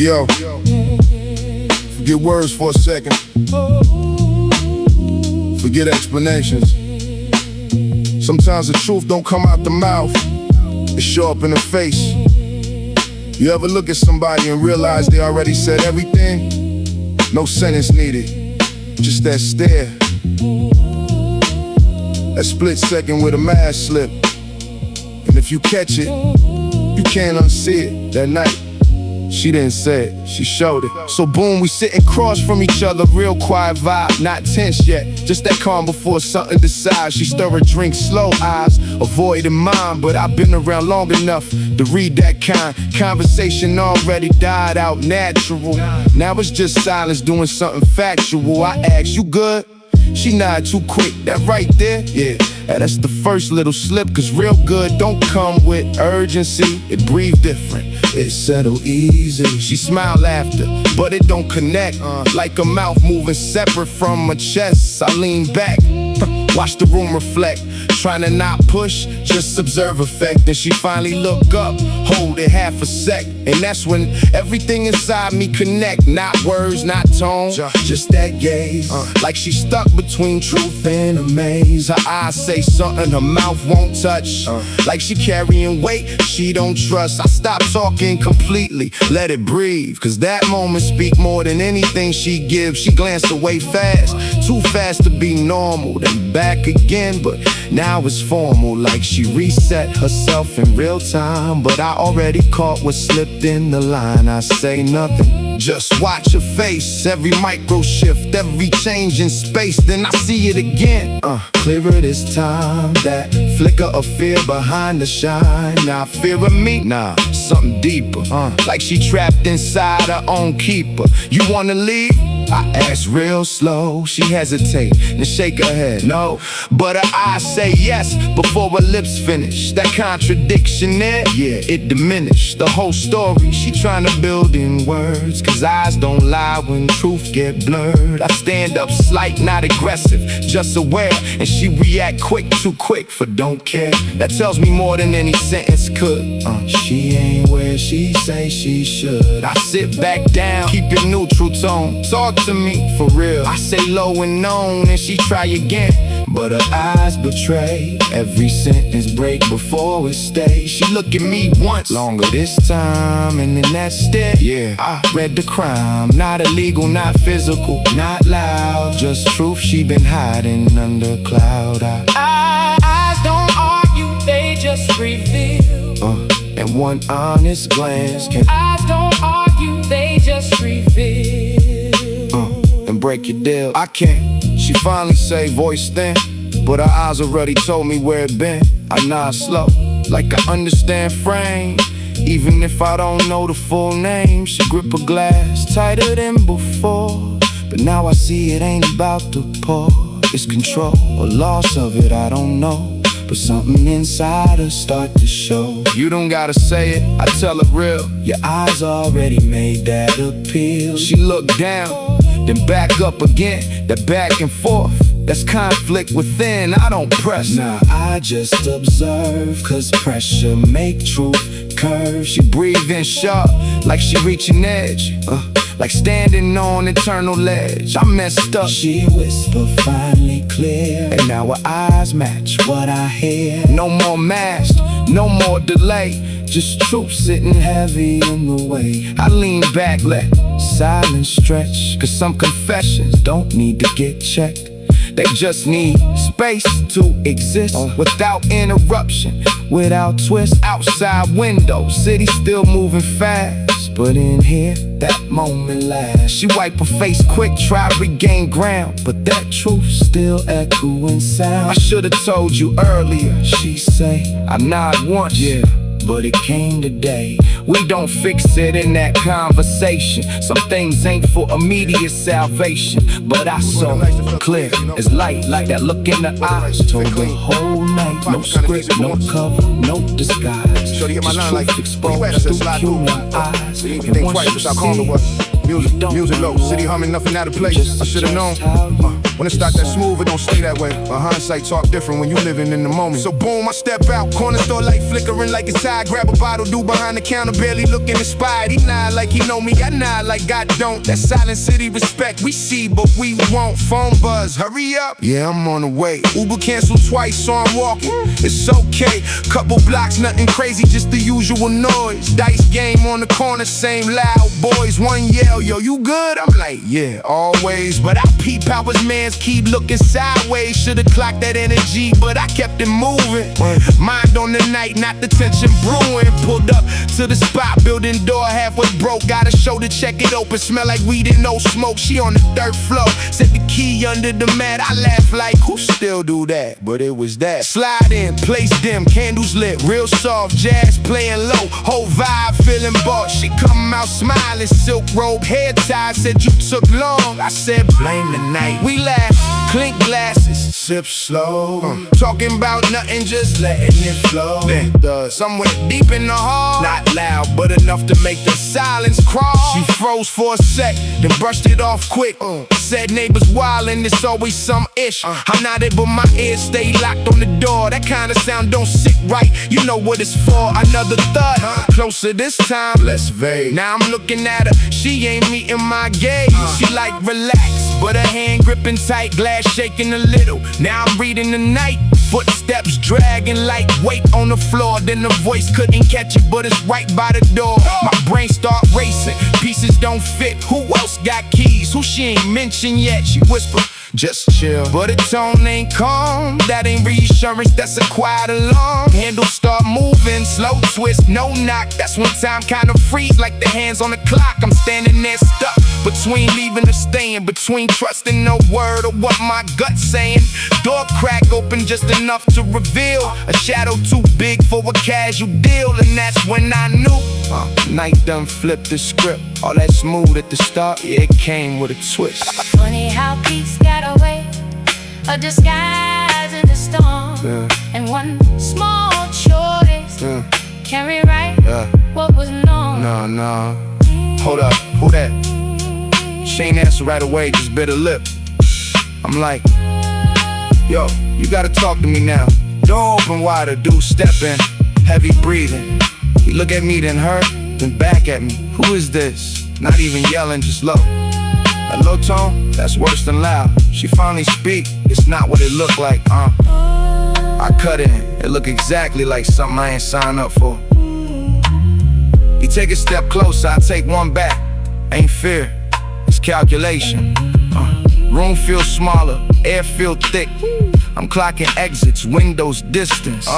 Yo, forget words for a second. Forget explanations. Sometimes the truth don't come out the mouth, it show up in the face. You ever look at somebody and realize they already said everything? No sentence needed, just that stare. That split second with a mask slip. And if you catch it, you can't unsee it. That night, she didn't say it, she showed it. So boom, we sitting cross from each other, real quiet vibe, not tense yet. Just that calm before something decides. She stir her drink, slow eyes, avoiding mine. But I've been around long enough to read that kind. Conversation already died out natural. Now it's just silence doing something factual. I ask, you good? She nodded too quick, that right there, yeah. That's the first little slip, cause real good don't come with urgency. It breathe different, it settle easy. She smiled laughter, but it don't connect. Like a mouth moving separate from a chest. I lean back, watch the room reflect. Trying to not push, just observe effect. Then she finally look up, hold it half a sec. And that's when everything inside me connect. Not words, not tone, just that gaze. Like she stuck between truth and a maze. Her eyes say something her mouth won't touch. Like she carrying weight she don't trust. I stop talking completely, let it breathe. Cause that moment speak more than anything she gives. She glanced away fast, too fast to be normal. Then back again, but now it's formal. Like she reset herself in real time. But I already caught what slipped in the line. I say nothing, just watch her face. Every micro shift, every change in space. Then I see it again, clearer this time. That flicker of fear behind the shine. Now fear of me? Nah, something deeper. Like she trapped inside her own keeper. You wanna leave? I ask real slow. She hesitate, then shake her head no. But her eyes say yes before her lips finish. That contradiction there, yeah, it diminished the whole story she trying to build in words. Cause eyes don't lie when truth get blurred. I stand up slight, not aggressive, just aware. And she react quick, too quick for don't care. That tells me more than any sentence could. She ain't where she say she should. I sit back down, keep your neutral tone. Talk to me for real. I say low and known and she try again. But her eyes betray every sentence break before it stays. She look at me once, longer this time, and then that's it. Yeah, I read the crime. Not illegal, not physical, not loud. Just truth she been hiding under a cloud. Eyes don't argue, they just reveal. And one honest glance can. Eyes don't argue, they just reveal. And break your deal. I can't. She finally say voice thin, but her eyes already told me where it been. I nod slow, like I understand frame. Even if I don't know the full name. She grip a glass tighter than before. But now I see it ain't about the pour. It's control or loss of it, I don't know. But something inside her start to show. You don't gotta say it, I tell it real. Your eyes already made that appeal. She looked down, then back up again. That back and forth, that's conflict within. I don't press, nah, I just observe. Cause pressure make truth curve. She breathing sharp, like she reaching edge. Like standing on eternal ledge. I messed up, she whisper finally clear. And now her eyes match what I hear. No more mask, no more delay. Just truth sitting heavy in the way. I lean back, let silence stretch. Cause some confessions don't need to get checked. They just need space to exist without interruption, without twist. Outside window, city still moving fast, but in here, that moment lasts. She wipe her face quick, try regain ground, but that truth still echoing sound. I should've told you earlier, she say. I nod once, yeah, but it came today. We don't fix it in that conversation. Some things ain't for immediate salvation, but I saw clear as light, like that look in the eyes. Told the whole night, no script, no cover, no disguise. Just truth exposed through human eyes. And once you see music low, city humming, nothing out of place. I should've known. When it start that smooth, it don't stay that way. Hindsight talk different when you living in the moment. So boom, I step out, corner store light flickering like it's high. Grab a bottle, do behind the counter, barely looking inspired. He nod like he know me, I nod like God don't. That Silent City respect, we see but we won't. Phone buzz, hurry up, yeah, I'm on the way. Uber canceled twice, so I'm walking, it's okay. Couple blocks, nothing crazy, just the usual noise. Dice game on the corner, same loud boys. One yell, yo, you good? I'm like, yeah, always. But I peep out his mans keep looking sideways. Should've clocked that energy, but I kept it moving. Mind on the night, not the tension brewing. Pulled up to the spot, building door halfway broke. Got a shoulder, check it open, smell like weed and no smoke. She on the third floor, set the key under the mat. I laugh like, who still do that? But it was that. Slide in, place dim, candles lit, real soft, jazz playing low, whole vibe feeling boss. She come out smiling, silk robe, hair tied, said you took long. I said blame the night. We laugh, clink glasses, sip slow, talking about nothing, just letting it flow. Somewhere deep in the hall, not loud, but enough to make the silence crawl. She froze for a sec, then brushed it off quick. Said neighbors wildin', it's always some ish. I'm not it, but my ears stay locked on the door. That kind of sound don't sit right, you know what it's for. Another thud, closer this time, less vague. Now I'm looking at her, she ain't meeting my gaze. She like relax, but her hand gripping tight, glass shaking a little. Now I'm reading the night, footsteps dragging like weight on the floor. Then the voice couldn't catch it, but it's right by the door. My brain start racing, pieces don't fit. Who else got keys? Who she ain't mentioned yet? She whispered, just chill, but the tone ain't calm. That ain't reassurance, that's a quiet alarm. Handles start moving, slow twist, no knock. That's when time kinda freeze like the hands on the clock. I'm standing there stuck between leaving or staying, between trusting no word or what my gut's saying. Door crack open just enough to reveal a shadow too big for a casual deal. And that's when I knew night done flipped the script. All that smooth at the start, yeah, it came with a twist. Funny how peace got away, a disguise in the storm. And one small choice can rewrite what was known. No, hold up, who that? She ain't answer right away, just bit her lip. I'm like, yo, you gotta talk to me now. Door open wider, dude step in, heavy breathing. He look at me, then her, then back at me. Who is this? Not even yelling, just low. A low tone, that's worse than loud. She finally speak, it's not what it looked like, I cut in, it look exactly like something I ain't signed up for. He take a step closer, I take one back. Ain't fear, it's calculation. Room feels smaller, air feel thick. I'm clocking exits, windows, distance.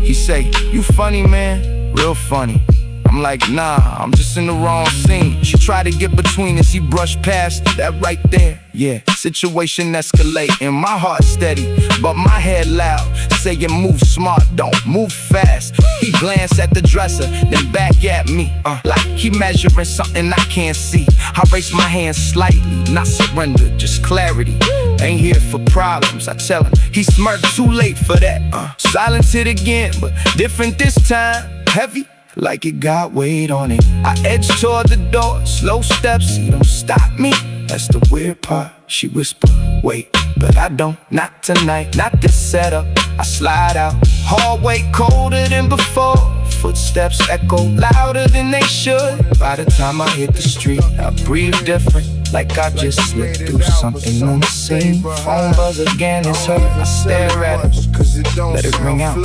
He say, you funny, man, real funny. I'm like, nah, I'm just in the wrong scene. She tried to get between us, he brushed past that right there. Yeah, situation escalating, my heart steady, but my head loud, saying move smart, don't move fast. He glanced at the dresser, then back at me, like he measuring something I can't see. I raise my hands slightly, not surrender, just clarity. Ain't here for problems, I tell him. He smirked, too late for that. Silence it again, but different this time, heavy, like it got weight on it. I edge toward the door, slow steps, he don't stop me. That's the weird part, she whispered, wait, but I don't, not tonight, not this setup. I slide out, hallway colder than before. Footsteps echo louder than they should. By the time I hit the street, I breathe different, like I just slipped through something unseen. Phone buzz again, it's her, I stare at it, let it ring out.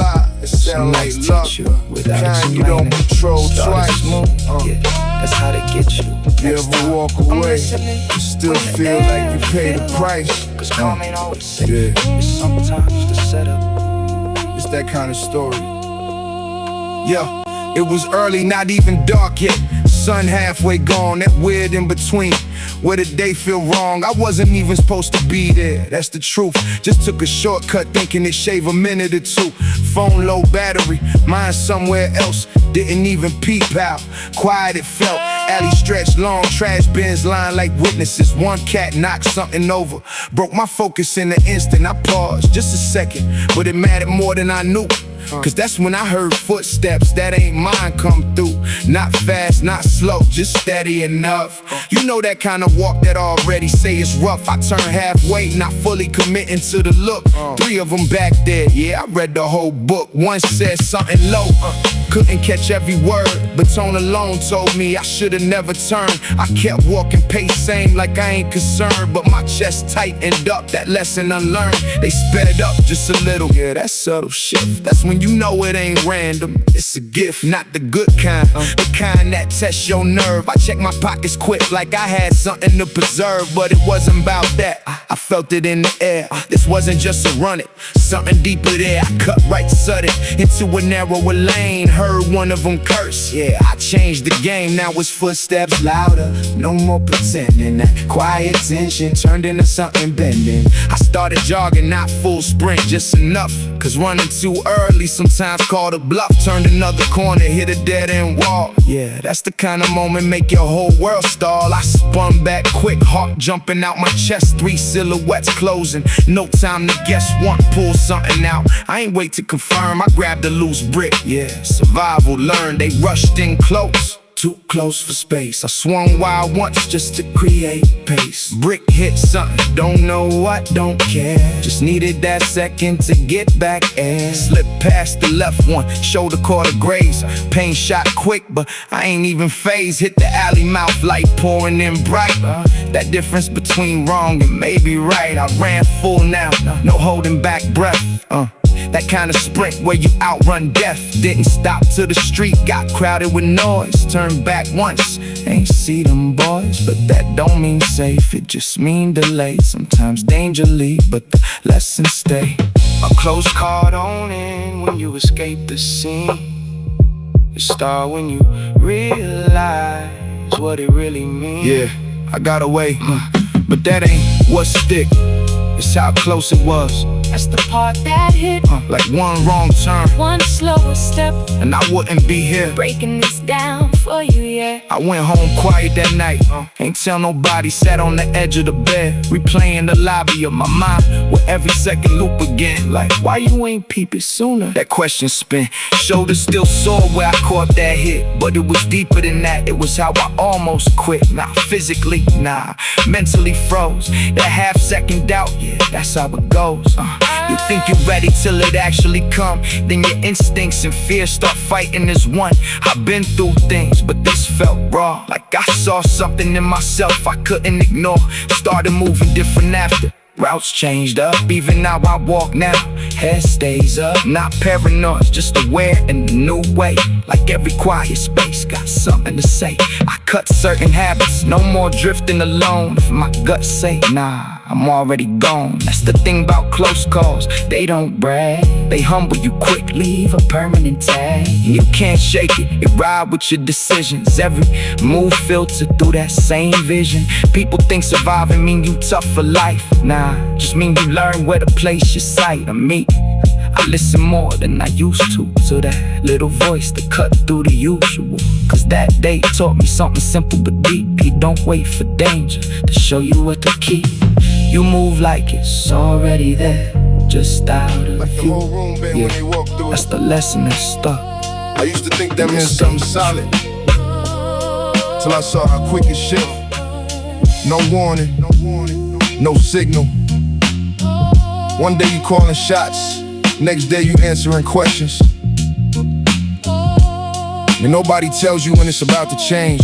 Some nights teach you without explaining. Start it smooth, yeah, that's how they get you. You ever walk away, you still feel like you paid the price. Cause calm ain't always safe, it's sometimes the setup. It's that kind of story. Yeah, it was early, not even dark yet. Sun halfway gone, that weird in between, where the day feel wrong. I wasn't even supposed to be there, that's the truth. Just took a shortcut thinking it shave a minute or two. Phone low battery, mine somewhere else. Didn't even peep out, quiet it felt. Alley stretched long, trash bins lined like witnesses. One cat knocked something over, broke my focus in an instant. I paused just a second, but it mattered more than I knew. Cause that's when I heard footsteps that ain't mine come through. Not fast, not slow, just steady enough. You know that kind of walk that already say it's rough. I turn halfway, not fully committing to the look. 3 of them back there, yeah, I read the whole book. One said something low, couldn't catch every word, but tone alone told me I should've never turned. I kept walking pace same like I ain't concerned, but my chest tightened up, that lesson unlearned. They sped up just a little, yeah, that subtle shift. That's when you know it ain't random, it's a gift. Not the good kind, the kind that tests your nerve. I checked my pockets quick like I had something to preserve, but it wasn't about that. I felt it in the air, this wasn't just a run it, something deeper there. I cut right sudden into a narrower lane, heard one of them curse. Yeah, I changed the game, now it's footsteps louder, no more pretending. That quiet tension turned into something bending. I started jogging, not full sprint, just enough, cause running too early sometimes called a bluff. Turned another corner, hit a dead end wall. Yeah, that's the kind of moment make your whole world stall. I spun back quick, heart jumping out my chest, 3 silhouettes closing, no time to guess, one pull something out. I ain't wait to confirm, I grabbed a loose brick. Yeah, survival learned, they rushed in close, too close for space. I swung wild once just to create pace. Brick hit something, don't know what, don't care. Just needed that second to get back air. Slipped past the left one, shoulder caught a graze. Pain shot quick, but I ain't even phased. Hit the alley mouth, light pouring in bright. That difference between wrong and maybe right. I ran full now, no holding back breath. That kind of sprint where you outrun death. Didn't stop till the street got crowded with noise. Turned back once, ain't see them boys, but that don't mean safe, it just mean delayed. Sometimes danger lead, but the lessons stay. A close call don't end when you escape the scene. It start when you realize what it really means. Yeah, I got away, but that ain't what stick. It's how close it was. That's the part that hit. Like one wrong turn, one slower step, and I wouldn't be here. Breaking this down for you, yeah. I went home quiet that night, ain't tell nobody. Sat on the edge of the bed, replaying the lobby of my mind, with every second loop again. Like, why you ain't peep it sooner? That question spin, shoulders still sore where I caught that hit, but it was deeper than that. It was how I almost quit. Not physically, nah, mentally froze. That half-second doubt, yeah, that's how it goes. You think you're ready till it actually come, then your instincts and fear start fighting as one. I've been through things, but this felt raw. Like I saw something in myself I couldn't ignore. Started moving different after. Routes changed up, even how I walk now. Head stays up, not paranoid, just aware in a new way. Like every quiet space got something to say. I cut certain habits, no more drifting alone. If my guts say nah, I'm already gone. That's the thing about close calls, they don't brag. They humble you quick, leave a permanent tag. You can't shake it, it ride with your decisions. Every move filtered through that same vision. People think surviving mean you tough for life. Nah, just mean you learn where to place your sight on me. I listen more than I used to that little voice that cut through the usual. Cause that day taught me something simple but deep. You don't wait for danger to show you what to keep. You move like it's already there, just out of like the view. whole room been when they walk through That's it. the lesson that stuck. I used to think that meant something solid, till I saw how quick it shift. No warning, no signal. One day you calling shots, next day you answering questions. And nobody tells you when it's about to change.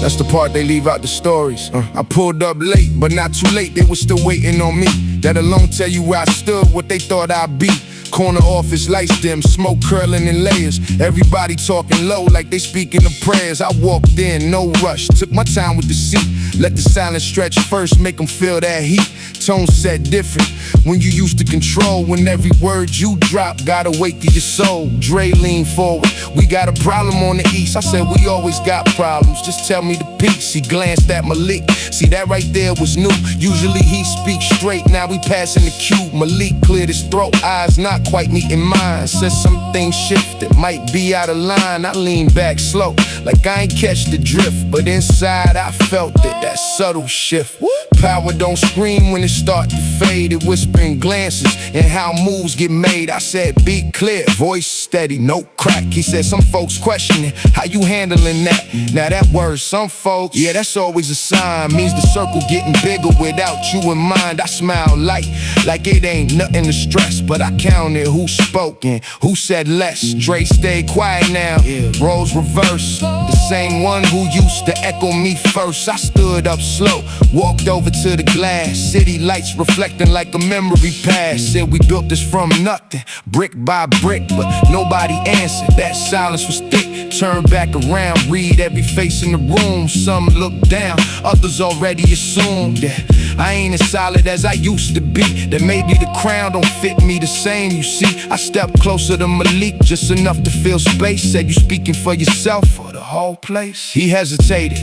That's the part they leave out the stories. I pulled up late, but not too late, they were still waiting on me. That alone tell you where I stood, what they thought I'd be. Corner office, lights dim, smoke curling in layers. Everybody talking low like they speaking of prayers. I walked in, no rush, took my time with the seat. Let the silence stretch first, make them feel that heat. Tone set different when you used to control. When every word you drop gotta wake to your soul. Dre lean forward, we got a problem on the east. I said we always got problems, just tell me the peace. He glanced at Malik, see that right there was new. Usually he speaks straight, now we passing the cue. Malik cleared his throat, eyes not quite meeting mine. Said some things shifted, might be out of line. I leaned back slow, like I ain't catch the drift, but inside I felt it, that subtle shift. Power don't scream when it start to fade, it whispering glances and how moves get made. I said be clear, voice steady, no crack. He said some folks questioning how you handling that. Now that word, some folks, yeah, that's always a sign, means the circle getting bigger without you in mind. I smile light, like it ain't nothing to stress, but I counted who spoke and who said less. Dre stay quiet now, roles reverse. The same one who used to echo me first. I stood up slow, walked over to the glass, city lights reflecting like a memory pass. Said we built this from nothing, brick by brick, but nobody answered. That silence was thick. Turn back around, read every face in the room. Some look down, others already assumed that I ain't as solid as I used to be, that maybe the crown don't fit me the same. You see, I stepped closer to Malik, just enough to feel space. Said you speaking for yourself or the whole place? He hesitated,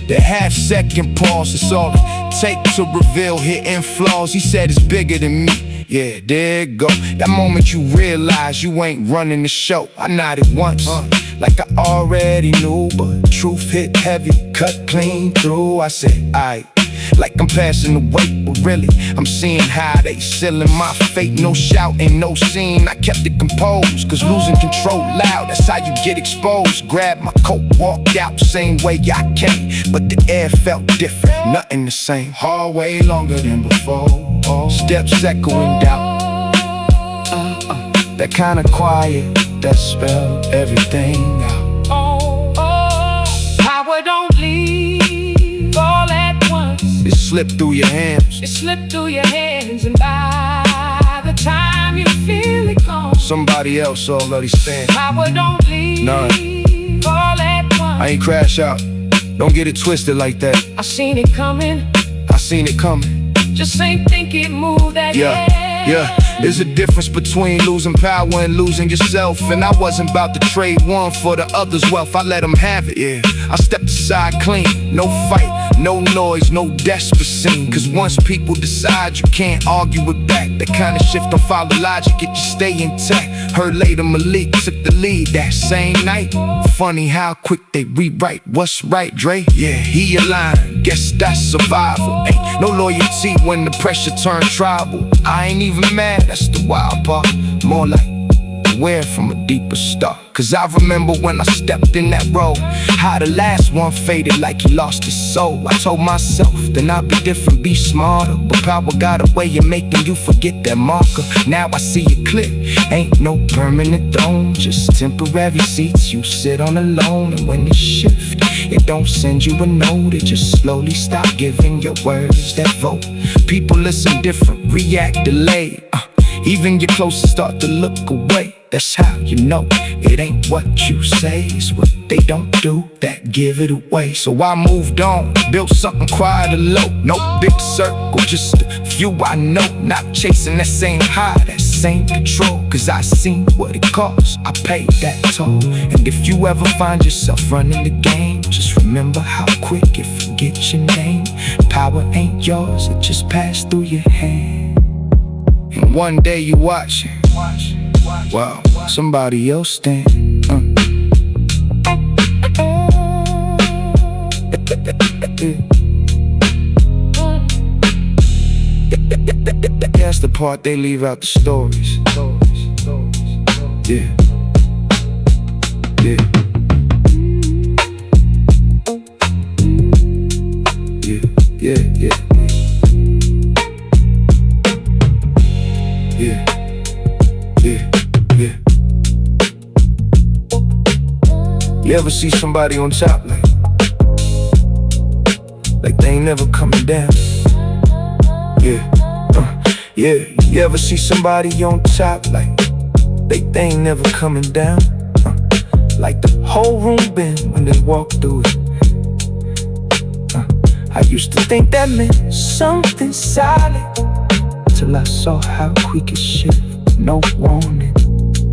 the half-second pause, it's all it takes to reveal hidden flaws. He said it's bigger than me, yeah, there it go. That moment you realize you ain't running the show. I nodded once, like I already knew, but truth hit heavy, cut clean through. I said, aight, like I'm passing the weight, but really I'm seeing how they sealing my fate. No shouting, no scene, I kept it composed, cause losing control loud, that's how you get exposed. Grabbed my coat, walked out the same way I came, but the air felt different, nothing the same. Hallway longer than before, steps echoing doubt, that kind of quiet that spelled everything out. Power don't leave all at once. It slipped through your hands. It slipped through your hands, and by the time you feel it gone, somebody else already stand. Power don't leave all at once. I ain't crash out, don't get it twisted like that. I seen it coming, I seen it coming. just ain't think it moved that Yeah, there's a difference between losing power and losing yourself. And I wasn't about to trade one for the other's wealth. I let them have it, I stepped aside clean, no fight, no noise, no desperate scene. Cause once people decide, you can't argue it back. That kind of shift don't follow logic, it just stay intact. Heard later Malik took the lead that same night. Funny how quick they rewrite what's right, Dre. Yeah, he aligned, guess that's survival. Ain't no loyalty when the pressure turned tribal. I ain't even mad, that's the wild part. More like aware from a deeper start. Cause I remember when I stepped in that role, how the last one faded like he lost his soul. I told myself, then I'll be different, be smarter. But power got a way of making you forget that marker. Now I see it clear, ain't no permanent throne, just temporary seats you sit on alone. And when it shift, it don't send you a note, it just slowly stop giving your words that vote. People listen different, react delayed. Even your closest start to look away. That's how you know it ain't what you say, it's what they don't do that give it away. So I moved on, built something quiet and low. No big circle, just a few I know. Not chasing that same high, that same control. Cause I seen what it costs, I paid that toll. And if you ever find yourself running the game, just remember how quick it forgets your name. Power ain't yours, it just passed through your hand. And one day you watch, wow, somebody else stand. That's the part they leave out the stories. Yeah, yeah, yeah, yeah, yeah. Yeah, yeah, yeah. You ever see somebody on top like they ain't never coming down? Yeah, yeah. You ever see somebody on top like they ain't never coming down? Like the whole room bend when they walk through it. I used to think that meant something solid, till I saw how quick it shift. No warning,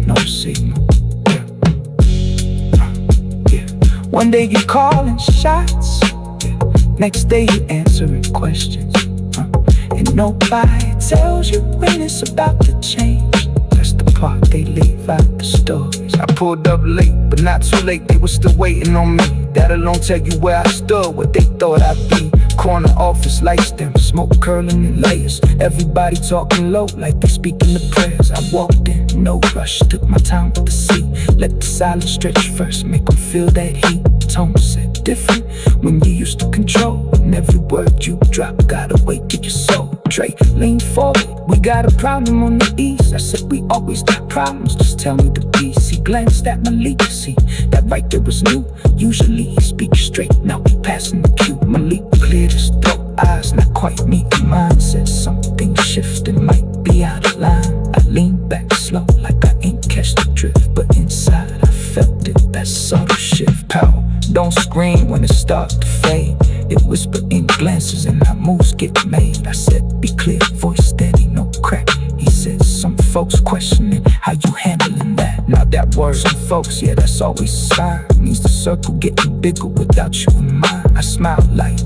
no signal. Yeah. One day you calling shots, next day you answering questions. And nobody tells you when it's about to change. That's the park, they leave out the stories. I pulled up late, but not too late, they were still waiting on me. That alone tell you where I stood, what they thought I'd be. Corner office lights dim, smoke curling in layers. Everybody talking low like they speaking the prayers. I walked in, no rush, took my time with the seat. Let the silence stretch first, make them feel that heat. Tone said different when you used to control. And every word you drop gotta wait to your soul. Dre, lean forward, we got a problem on the east. I said we always got problems, just tell me the piece. He glanced at Malik, see, that right there was new. Usually he speaks straight, now he passing the cue. Malik cleared his throat, eyes not quite meet the mind. Said something shifted, might be out of line. I leaned back slow, like I ain't catch the drift. But inside I felt it, that subtle shift. Power, don't scream when it starts to fade. It whisper in glances and our moves get made. I said, be clear, voice steady, no crack. He said, some folks questioning how you handling that. Now that word, some folks, yeah, that's always a sign. Means the circle getting bigger without you in mind. I smiled like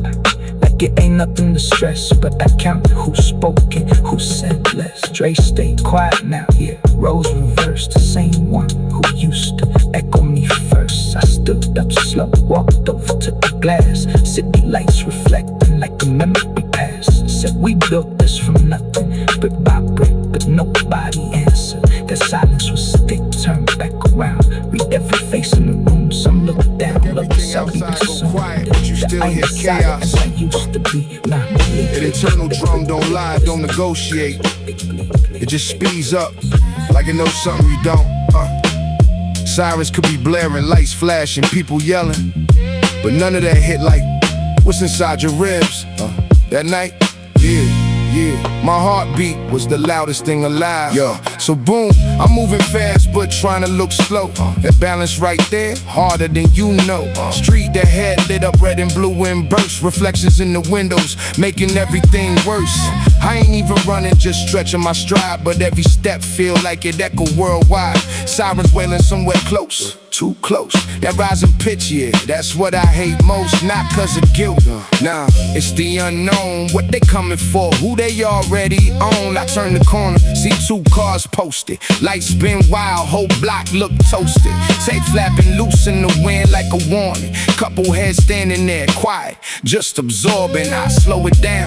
it ain't nothing to stress. But I counted who spoke and who said less. Dre stayed quiet now, yeah, roles reversed. The same one who used to echo me first. I stood up slow, walked over to the glass. City lights reflecting like a memory pass. Said we built this from nothing, brick by brick, but nobody answered. That silence was thick, turned back around. Read every face in the room, some look down, Everything outside go quiet, but you still hear chaos. I used to be, nah, An internal drum don't lie, don't negotiate. It just speeds up, like it knows something you don't. Sirens could be blaring, lights flashing, people yelling, but none of that hit like what's inside your ribs. That night, yeah, my heartbeat was the loudest thing alive. Yo, so boom, I'm moving fast but trying to look slow. That balance right there, harder than you know. Street that had lit up red and blue in bursts. Reflections in the windows, making everything worse. I ain't even running, just stretching my stride, but every step feel like it echo worldwide. Sirens wailing somewhere close, too close. That rising pitch, yeah, that's what I hate most. Not cause of guilt, nah, it's the unknown. What they coming for, who they already own. I turn the corner, see two cars posted. Lights spin wild, whole block look toasted. Tape flapping loose in the wind like a warning. Couple heads standing there, quiet, just absorbing. I slow it down,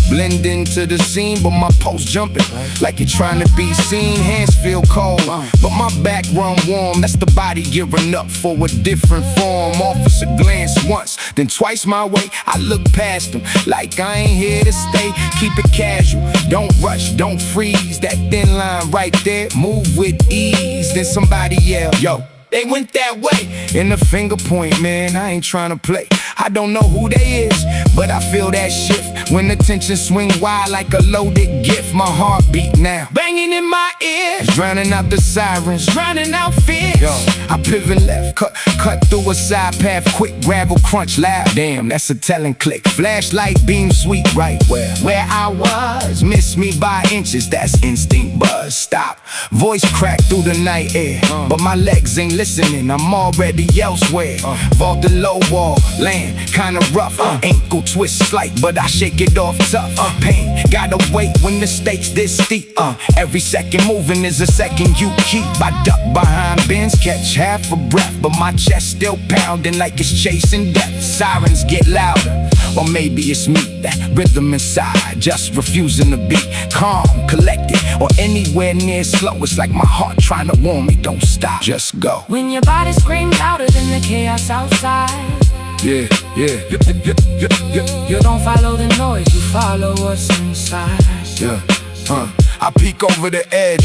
blend into the scene, but my pulse jumping like it trying to be seen. Hands feel cold, but my back run warm. That's the body gearing up for a different form. Officer glance once, then twice my way. I look past him like I ain't here to stay. Keep it casual, don't rush, don't freeze. That thin line right there, move with ease. Then somebody yell, yo, they went that way. In the finger point, man, I ain't trying to play. I don't know who they is, but I feel that shift when the tension swing wide like a loaded gift. My heartbeat now banging in my ears, drowning out the sirens, drowning out fears. Yo, I pivot left, cut through a side path, quick gravel crunch loud. Damn, that's a telling click. Flashlight beam sweet right where I was. Miss me by inches, that's instinct buzz. Stop, voice crack through the night air, but my legs ain't listening, I'm already elsewhere. Vault the low wall, land kinda rough, ankle twist slight, but I shake it off tough. Pain, gotta wait when the stakes this steep. Every second moving is a second you keep. I duck behind bends, catch half a breath, but my chest still pounding like it's chasing death. Sirens get louder, or maybe it's me, that rhythm inside just refusing to be calm, collected, or anywhere near slow. It's like my heart trying to warn me, don't stop, just go. When your body screams louder than the chaos outside, Yeah. you don't follow the noise, you follow what's inside. Yeah, I peek over the edge,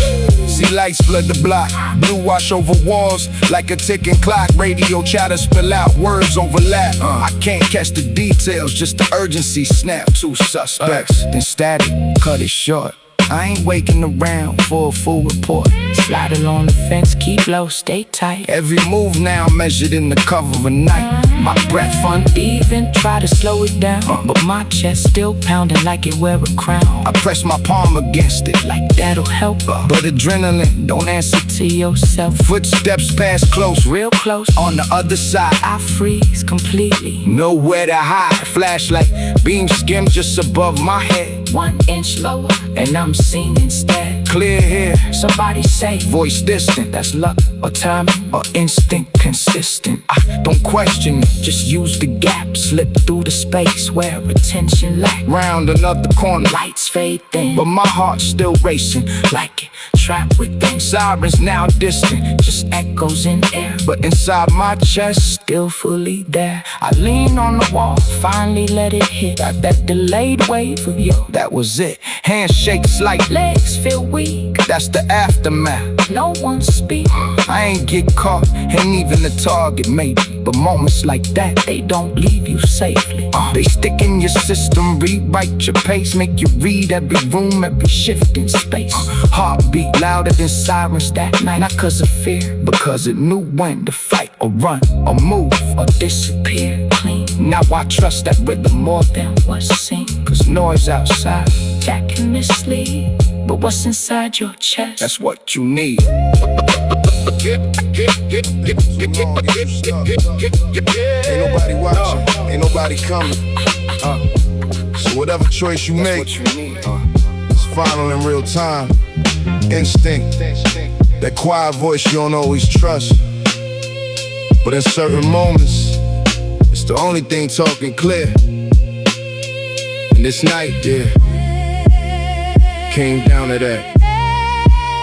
see lights flood the block. Blue wash over walls like a ticking clock. Radio chatter spill out, words overlap. I can't catch the details, just the urgency. Snap, two suspects, then static, cut it short. I ain't waiting around for a full report. Slide along the fence, keep low, stay tight. Every move now measured in the cover of a night. My breath Even try to slow it down, but my chest still pounding like it wear a crown. I press my palm against it, Like that'll help, but adrenaline don't answer. to yourself. Footsteps pass close, Real close, on the other side. I freeze completely. Nowhere to hide. Flashlight beam skim just above my head. 1 inch lower, and I'm seen instead. clear here. Somebody say, voice distant, that's luck or timing or instinct consistent. I don't question it, just use the gap. Slip through the space where attention lack. Round another corner, lights fade thin, but my heart's still racing like it trapped within. Sirens now distant, just echoes in air, but inside my chest, still fully there. I lean on the wall, finally let it hit. Got that delayed wave of yo, that was it. Handshakes like legs feel weak, that's the aftermath. No one speak. I ain't get caught, ain't even the target maybe, but moments like that, they don't leave you safely. They stick in your system, rewrite your pace, make you read every room, every shift in space. Heartbeat louder than sirens that night, not cause of fear, because it knew when to fight or run or move or disappear clean. Now I trust that rhythm more than what's seen, cause noise outside that can mislead, but what's inside your chest, that's what you need. Ain't nobody watching, ain't nobody coming. So whatever choice you make, it's final in real time. Instinct, that quiet voice you don't always trust, but in certain moments, it's the only thing talking clear. And this night, yeah, came down to that.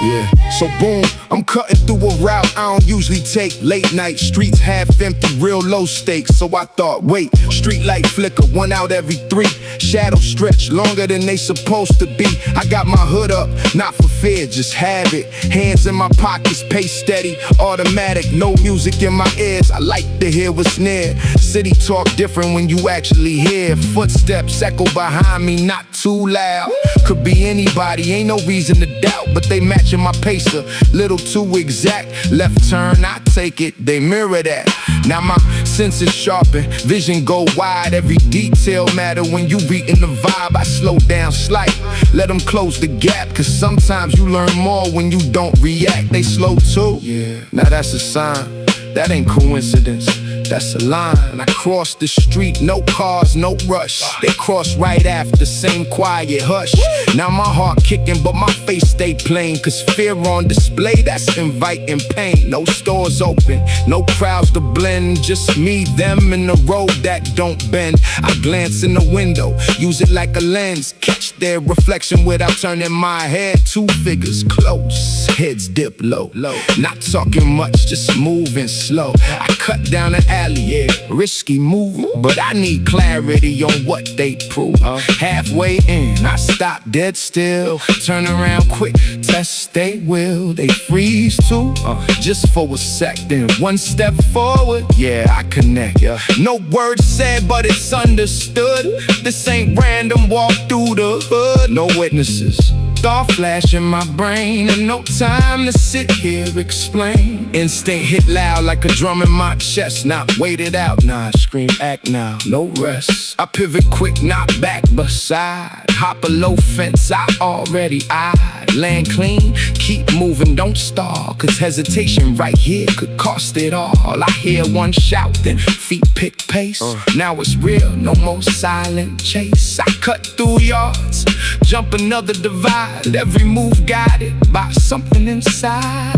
Yeah, so boom, I'm cutting through a route I don't usually take. Late night, streets half empty, real low stakes. So I thought, wait, street light flicker, 1 out every 3. Shadows stretch longer than they supposed to be. I got my hood up, not for fear, just have it. Hands in my pockets, pace steady, automatic, no music in my ears. I like to hear what's near. City talk different when you actually hear. Footsteps echo behind me, not too loud. Could be anybody, ain't no reason to doubt, but they matching my pacer, little too exact. Left turn, I take it, they mirror that. Now my senses sharpen, vision go wide. Every detail matter when you reading the vibe. I slow down slight, let them close the gap, cause sometimes you learn more when you don't react. They slow too, yeah, now that's a sign. That ain't coincidence, that's a line. I cross the street, no cars, no rush. They cross right after, same quiet hush. Now my heart kicking, but my face stay plain, cause fear on display, that's inviting pain. No stores open, no crowds to blend, just me, them, and the road that don't bend. I glance in the window, use it like a lens, catch their reflection without turning my head. 2 figures close, heads dip low. Not talking much, just moving slow. I cut down an alley, yeah, risky move, but I need clarity on what they prove. Halfway in, I stop dead still, turn around quick, test they will. They freeze too, just for a sec, then 1 step forward, yeah, I connect. No words said, but it's understood. This ain't random walk through the hood. No witnesses, thought flash in my brain, and no time to sit here explain. Instinct hit loud like a drum in my chest, not waited out, nah, scream act now, no rest. I pivot quick, knock back beside, hop a low fence I already eyed. Land clean, keep moving, don't stall, cause hesitation right here could cost it all. I hear one shout, then feet pick pace. Now it's real, no more silent chase. I cut through yards, jump another divide, every move guided by something inside.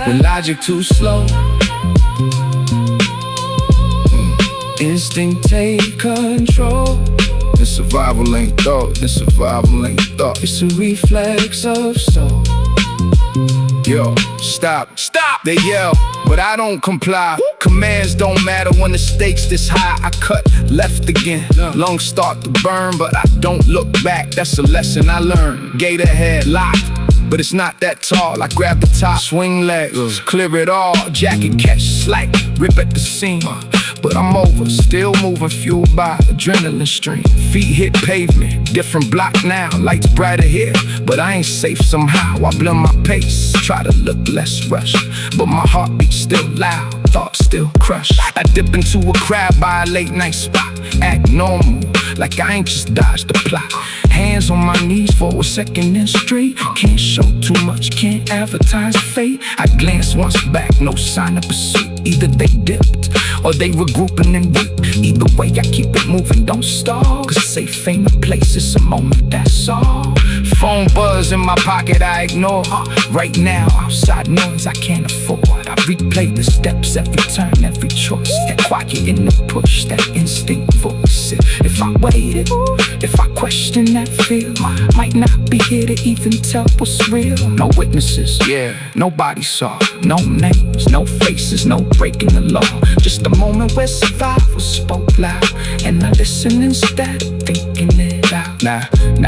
When logic too slow, instinct take control. This survival ain't thought, this survival ain't thought. It's a reflex of soul. Yo, stop, stop, they yell, but I don't comply. Commands don't matter when the stakes this high. I cut left again, lungs start to burn, but I don't look back, that's a lesson I learned. Gate ahead, locked, but it's not that tall. I grab the top, swing legs, clear it all. Jacket catch slack, rip at the seam, but I'm over, still moving, fueled by adrenaline stream. Feet hit pavement, different block now, lights brighter here, but I ain't safe somehow. I blend my pace, try to look less rushed, but my heartbeat still loud, thoughts still crushed. I dip into a crowd by a late night spot, act normal, like I ain't just dodged the plot. Hands on my knees for a second and straight, can't show too much, can't advertise fate. I glance once back, no sign of pursuit. Either they dipped or they regrouping and weep. Either way I keep it moving, don't stall, cause safe ain't a place, it's a moment, that's all. Phone buzz in my pocket I ignore. Right now, outside noise I can't afford. I replay the steps, every turn, every choice. That quiet in the push, that instinct voice. If I waited, if I question that feel, might not be here to even tell what's real. No witnesses, yeah, nobody saw. No names, no faces, no breaking the law. Just a moment where survival spoke loud, and I listen instead, thinking it out. Now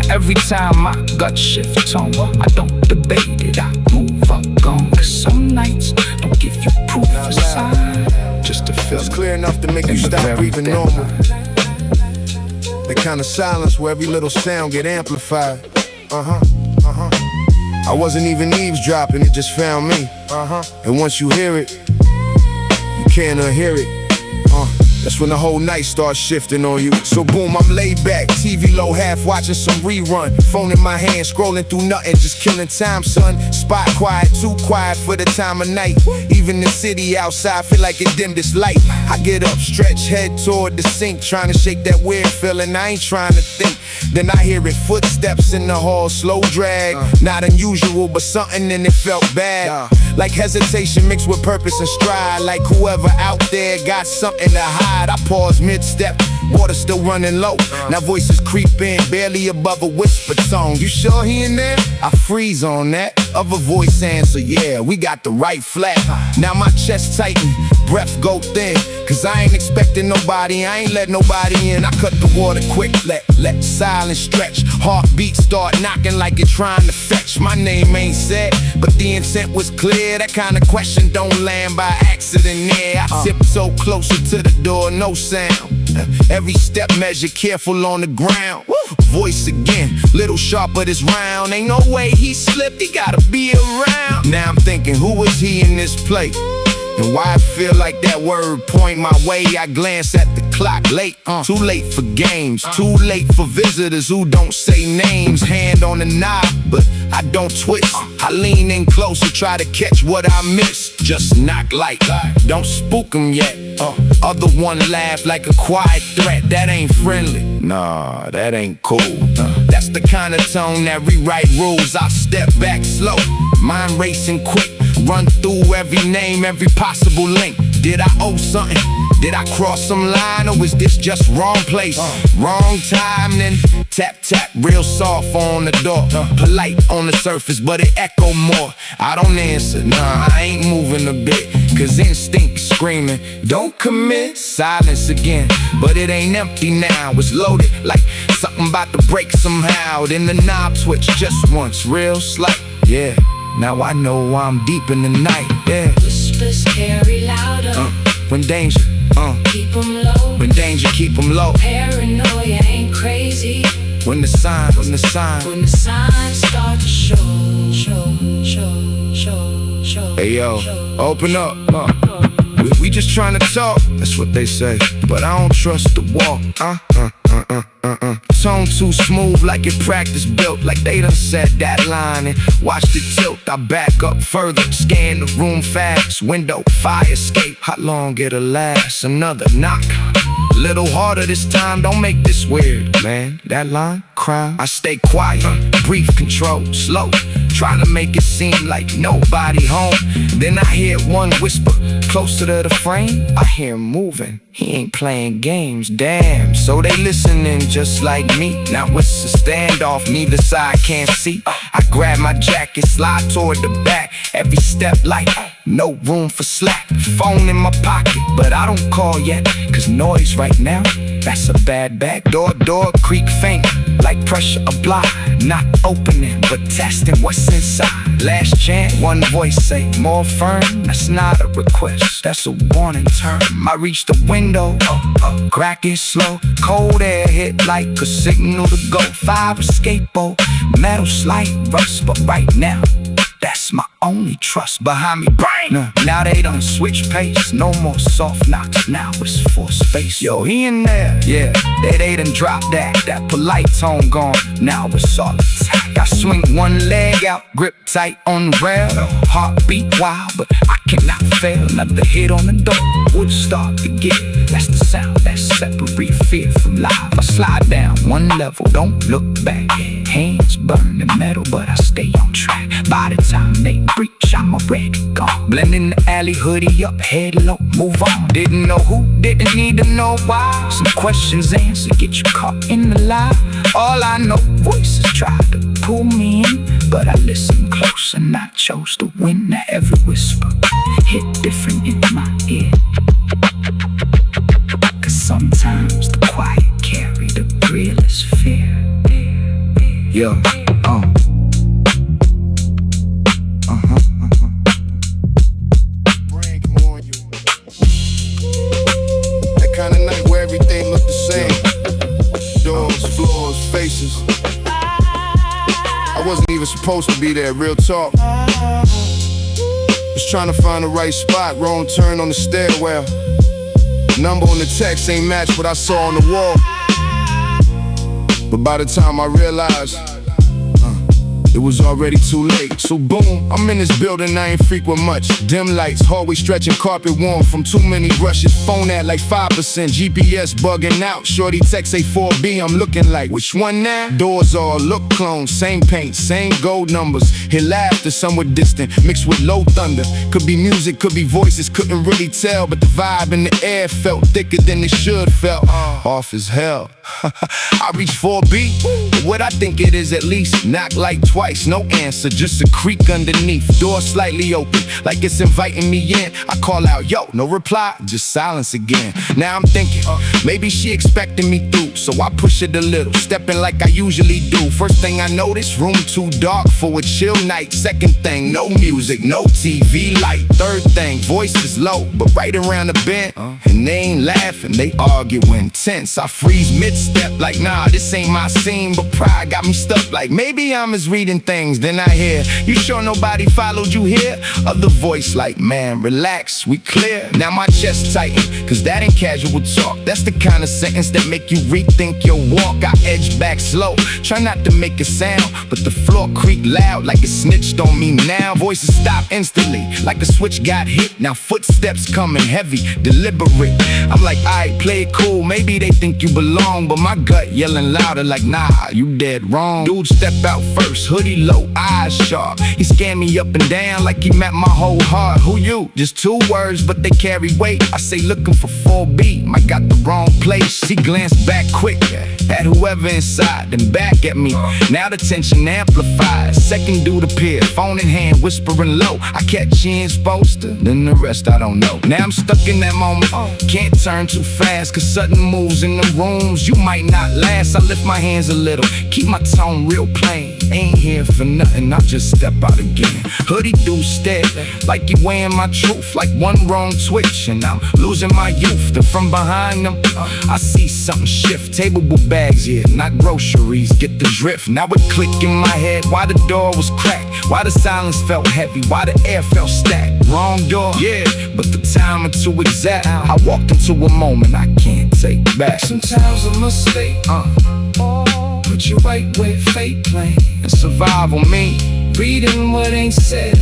every time my gut shifts on, I don't debate it, I move up, gone. Cause some nights don't give you proof of sign, just to feel it's clear enough to make you stop breathing normal. The kind of silence where every little sound get amplified. I wasn't even eavesdropping, it just found me. And once you hear it, you can't unhear it. That's when the whole night starts shifting on you. So boom, I'm laid back, TV low, half watching some rerun. Phone in my hand, scrolling through nothing, just killing time, son. Spot quiet, too quiet for the time of night. Even the city outside feel like it dimmed its light. I get up, stretch, head toward the sink, trying to shake that weird feeling, I ain't trying to think. Then I hear it, footsteps in the hall, slow drag. Not unusual, but something in it felt bad. Like hesitation mixed with purpose and stride. Like whoever out there got something to hide. I pause mid-step, water still running low. Now voices creep in, barely above a whisper tone. You sure he in there? I freeze on that. Other voice answer, yeah, we got the right flat. Now my chest tighten, breath go thin. Cause I ain't expecting nobody, I ain't let nobody in. I cut the water quick, let silence stretch. Heartbeat start knocking like it's trying to fetch. My name ain't said, but the intent was clear. That kind of question don't land by accident there. I tiptoe closer to the door, no sound. Every step measured, careful on the ground. Voice again, little sharper this round. Ain't no way he slipped, he gotta be around. Now I'm thinking, who is he in this play? And why I feel like that word point my way. I glance at the clock, late, too late for games, too late for visitors who don't say names. Hand on the knob, but I don't twist. I lean in closer, try to catch what I missed. Just knock light, don't spook him yet. Other one laugh like a quiet threat. That ain't friendly, nah, that ain't cool. That's the kind of tone that rewrite rules. I step back slow, mind racing quick. Run through every name, every possible link. Did I owe something? Did I cross some line? Or was this just wrong place, wrong time? Then tap, tap, real soft on the door. Polite on the surface, but it echo more. I don't answer, nah, I ain't moving a bit. Cause instinct screaming, don't commit. Silence again, but it ain't empty now. It's loaded like something about to break somehow. Then the knob switch just once, real slight, yeah. Now I know I'm deep in the night, yeah. Whispers carry louder. When danger, keep 'em low. when danger, keep 'em low. Paranoia ain't crazy. When the signs start to show. Hey yo, open up. We just trying to talk, that's what they say. But I don't trust the walk. Tone too smooth, like it practice built. Like they done said that line and watched it tilt. I back up further, scan the room fast. Window, fire escape, how long it'll last? Another knock, little harder this time, don't make this weird, man. That line, crime, I stay quiet, brief control, slow. Trying to make it seem like nobody home. Then I hear one whisper, closer to the frame. I hear him moving, he ain't playing games, damn. So they listening just like me. Now it's a standoff, neither side can't see. I grab my jacket, slide toward the back. Every step like, no room for slack. Phone in my pocket, but I don't call yet. Cause noise right now, that's a bad back. Door creak faint, like pressure applied. Not opening, but testing what's inside. Last chance, one voice say, more firm. That's not a request, that's a warning term. I reach the window, crack it slow. Cold air hit like a signal to go. Fire escape, metal slight rust. But right now, that's my only trust. Behind me, bang! Now they done switch pace. No more soft knocks, now it's for space. Yo, he in there, yeah. They done dropped that polite tone gone. Now it's all attack. I swing one leg out, grip tight on the rail. Heartbeat wild, but I cannot fail, another hit on the door would start again. That's the sound that separate fear from life. I slide down one level, don't look back. Hands burning metal, but I stay on track. By the time they reach, I'm already gone. Blend in the alley, hoodie up, head low, move on. Didn't know who, didn't need to know why. Some questions answered, get you caught in the lie. All I know, voices try to pull me in, but I listen close and I chose to win. Now every whisper hit different in my ear, 'cause sometimes the quiet carry the realest fear. Yo, Brain can warn you. That kind of night where everything looked the same. Doors, floors, faces. I wasn't even supposed to be there, real talk. Was trying to find the right spot, wrong turn on the stairwell. Number on the text ain't match what I saw on the wall. But by the time I realized, it was already too late. So boom, I'm in this building I ain't frequent much. Dim lights, hallway stretching, carpet warm from too many rushes. Phone at like 5%, GPS bugging out. Shorty text say 4B, I'm looking like, which one now? Doors all look cloned, same paint, same gold numbers. Hear laughter somewhat distant, mixed with low thunder. Could be music, could be voices, couldn't really tell. But the vibe in the air felt thicker than it should felt. Off as hell. I reach 4B, but what I think it is at least. Knock like twice, no answer, just a creak underneath. Door slightly open, like it's inviting me in. I call out, yo, no reply, just silence again. Now I'm thinking, maybe she expecting me through, so I push it a little, stepping like I usually do. First thing I notice, room too dark for a chill night. Second thing, no music, no TV light. Third thing, voice is low, but right around the bend, and they ain't laughing, they arguing tense. I freeze mid-step like, nah, this ain't my scene, but pride got me stuck like, maybe I'm just reading things. Then I hear, you sure nobody followed you here? Other voice like, man, relax, we clear. Now my chest tighten, 'cause that ain't casual talk. That's the kind of sentence that make you rethink your walk. I edge back slow, try not to make a sound, but the floor creak loud like it snitched on me now. Voices stop instantly, like a switch got hit. Now footsteps coming heavy, deliberate. I'm like, alright, play it cool, maybe they think you belong, but my gut yelling louder like, nah, you dead wrong. Dude step out first, hoodie low, eyes sharp. He scanned me up and down like he met my whole heart. Who you? Just 2 words, but they carry weight. I say looking for 4B, might got the wrong place. He glanced back quick at whoever inside, then back at me. Now the tension amplifies. Second dude appeared, phone in hand, whispering low. I catch Ian's poster, then the rest I don't know. Now I'm stuck in that moment, can't turn too fast, 'cause sudden moves in the rooms, you might not last. I lift my hands a little, keep my tone real plain. Ain't here for nothing, I'll just step out again. Hoodie dude stare, like he weighing my truth, like one wrong twitch and I'm losing my youth. Then from behind them, I see something shift. Table with bags, yeah, not groceries, get the drift. Now it click in my head, why the door was cracked, why the silence felt heavy, why the air felt stacked. Wrong door, yeah, but the timing too exact. I walked into a moment I can't take back. Sometimes a mistake, put you right where fate playing and survive on me. Reading what ain't said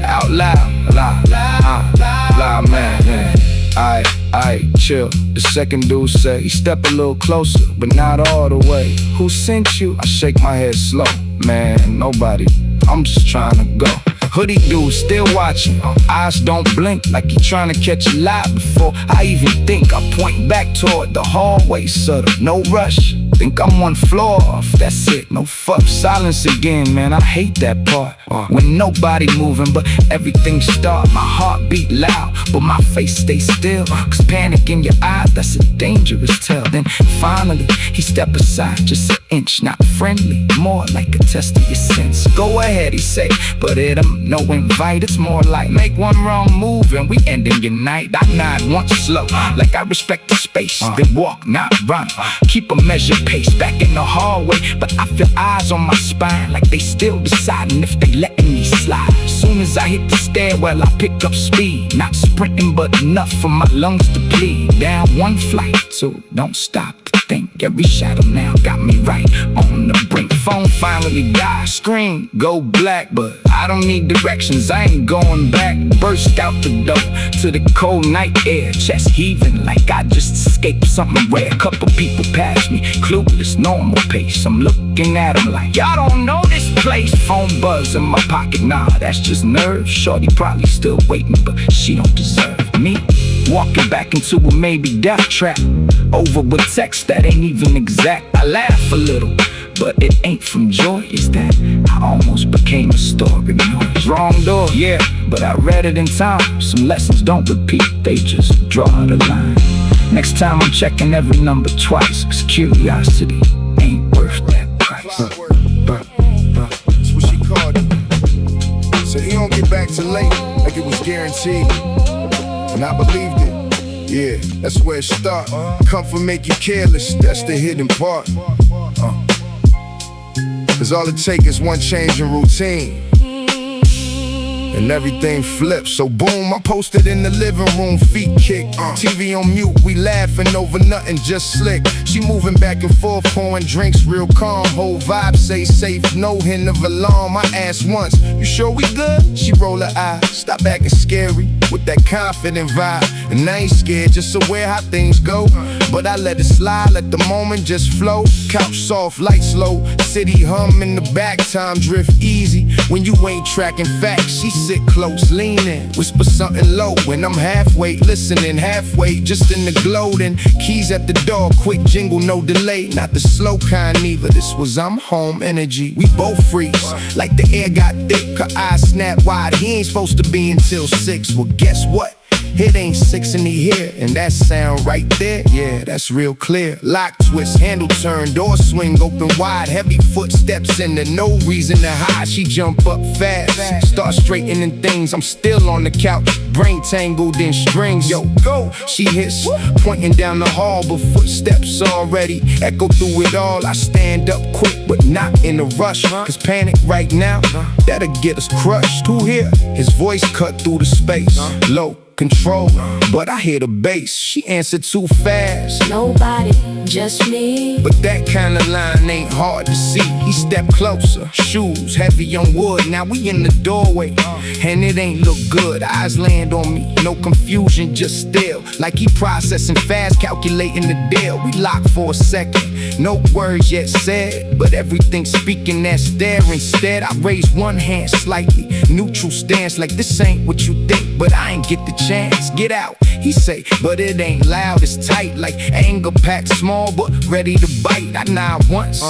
out loud, loud, man, yeah. Alright, chill. The second dude say, he step a little closer, but not all the way. Who sent you? I shake my head slow. Man, nobody, I'm just trying to go. Hoodie dude still watching, eyes don't blink like he trying to catch a lie. Before I even think, I point back toward the hallway, subtle, no rush. Think I'm 1 floor off, that's it, no fuck. Silence again, man, I hate that part. When nobody moving, but everything start. My heart beat loud, but my face stay still. 'Cause panic in your eye, that's a dangerous tell. Then finally, he step aside just an inch. Not friendly, more like a test of your sense. Go ahead, he say, but it ain't no invite. It's more like, make one wrong move and we ending your night. I nod once slow, like I respect the space. Then walk, not run, keep a measured pace. Back in the hallway, but I feel eyes on my spine, like they still deciding if they letting me slide. Soon as I hit the stairwell, I pick up speed. Not sprinting, but enough for my lungs to bleed. Down 1 flight, 2, don't stop to think. Every shadow now got me right on the brink. phone finally died. Screen, go black, but I don't need directions, I ain't going back. Burst out the door to the cold night air, chest heaving like I just escaped something rare. Couple people passed me, clueless, normal pace. I'm looking at them like, y'all don't know this place. Phone buzz in my pocket, nah, that's just nerves. Shorty probably still waiting, but she don't deserve me. Walking back into a maybe death trap, over with text that ain't even exact. I laugh a little, but it ain't from joy, it's that I almost became a story. Noise. Wrong door, yeah, but I read it in time. Some lessons don't repeat, they just draw the line. Next time I'm checking every number twice, 'cause curiosity ain't worth that price. That's what she called it. Said he don't get back till late, like it was guaranteed. And I believed it. Yeah, that's where it starts. Comfort make you careless, that's the hidden part. 'Cause all it takes is one change in routine, and everything flips. So boom, I posted in the living room, feet kick, TV on mute, we laughing over nothing, just slick. She moving back and forth, pouring drinks, real calm. Whole vibe, say safe, no hint of alarm. I asked once, you sure we good? She roll her eyes, stop acting scary with that confident vibe. And I ain't scared, just aware how things go. But I let it slide, let the moment just flow. Couch soft, lights low, city hum in the back, time drift easy. When you ain't tracking facts, she sit close, lean in, whisper something low. When I'm halfway, listening halfway, just in the glow. Then keys at the door, quick jingle, no delay. Not the slow kind either, this was I'm home energy. We both freeze, like the air got thick. Her eyes snap wide, he ain't supposed to be until 6. Well, guess what? It ain't 6 and he here, and that sound right there, yeah, that's real clear. Lock, twist, handle turn, door swing open wide. Heavy footsteps and there's no reason to hide. She jump up fast, start straightening things. I'm still on the couch, brain tangled in strings. Yo, go! She hits, pointing down the hall, but footsteps already echo through it all. I stand up quick, but not in a rush, 'cause panic right now, that'll get us crushed. Who here? His voice cut through the space, low control, but I hear the bass. She answered too fast. Nobody, just me. But that kind of line ain't hard to see. He stepped closer, shoes heavy on wood. Now we in the doorway, and it ain't look good. Eyes land on me, no confusion, just still. Like he processing fast, calculating the deal. We lock for a second, no words yet said, but everything speaking that stare. Instead, I raise one hand slightly, neutral stance, like this ain't what you think, but I ain't get the chance. Get out, he say, but it ain't loud, it's tight. Like anger packed small, but ready to bite. I nod once,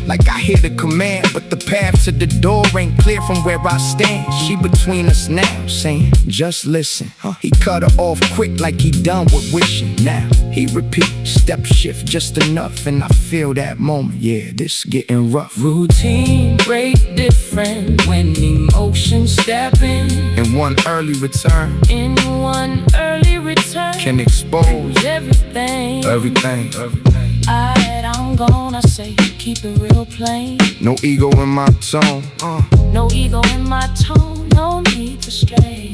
like I hear the command, but the path to the door ain't clear from where I stand. She between us now, saying, just listen. He cut her off quick, like he done with wishing. Now he repeat, step shift just enough, and I feel that moment, yeah, this getting rough. Routine break different when emotions step in. And one early return, In one early return, can expose everything. I'm gonna say, keep it real plain. No ego in my tone, No ego in my tone, no need to stray.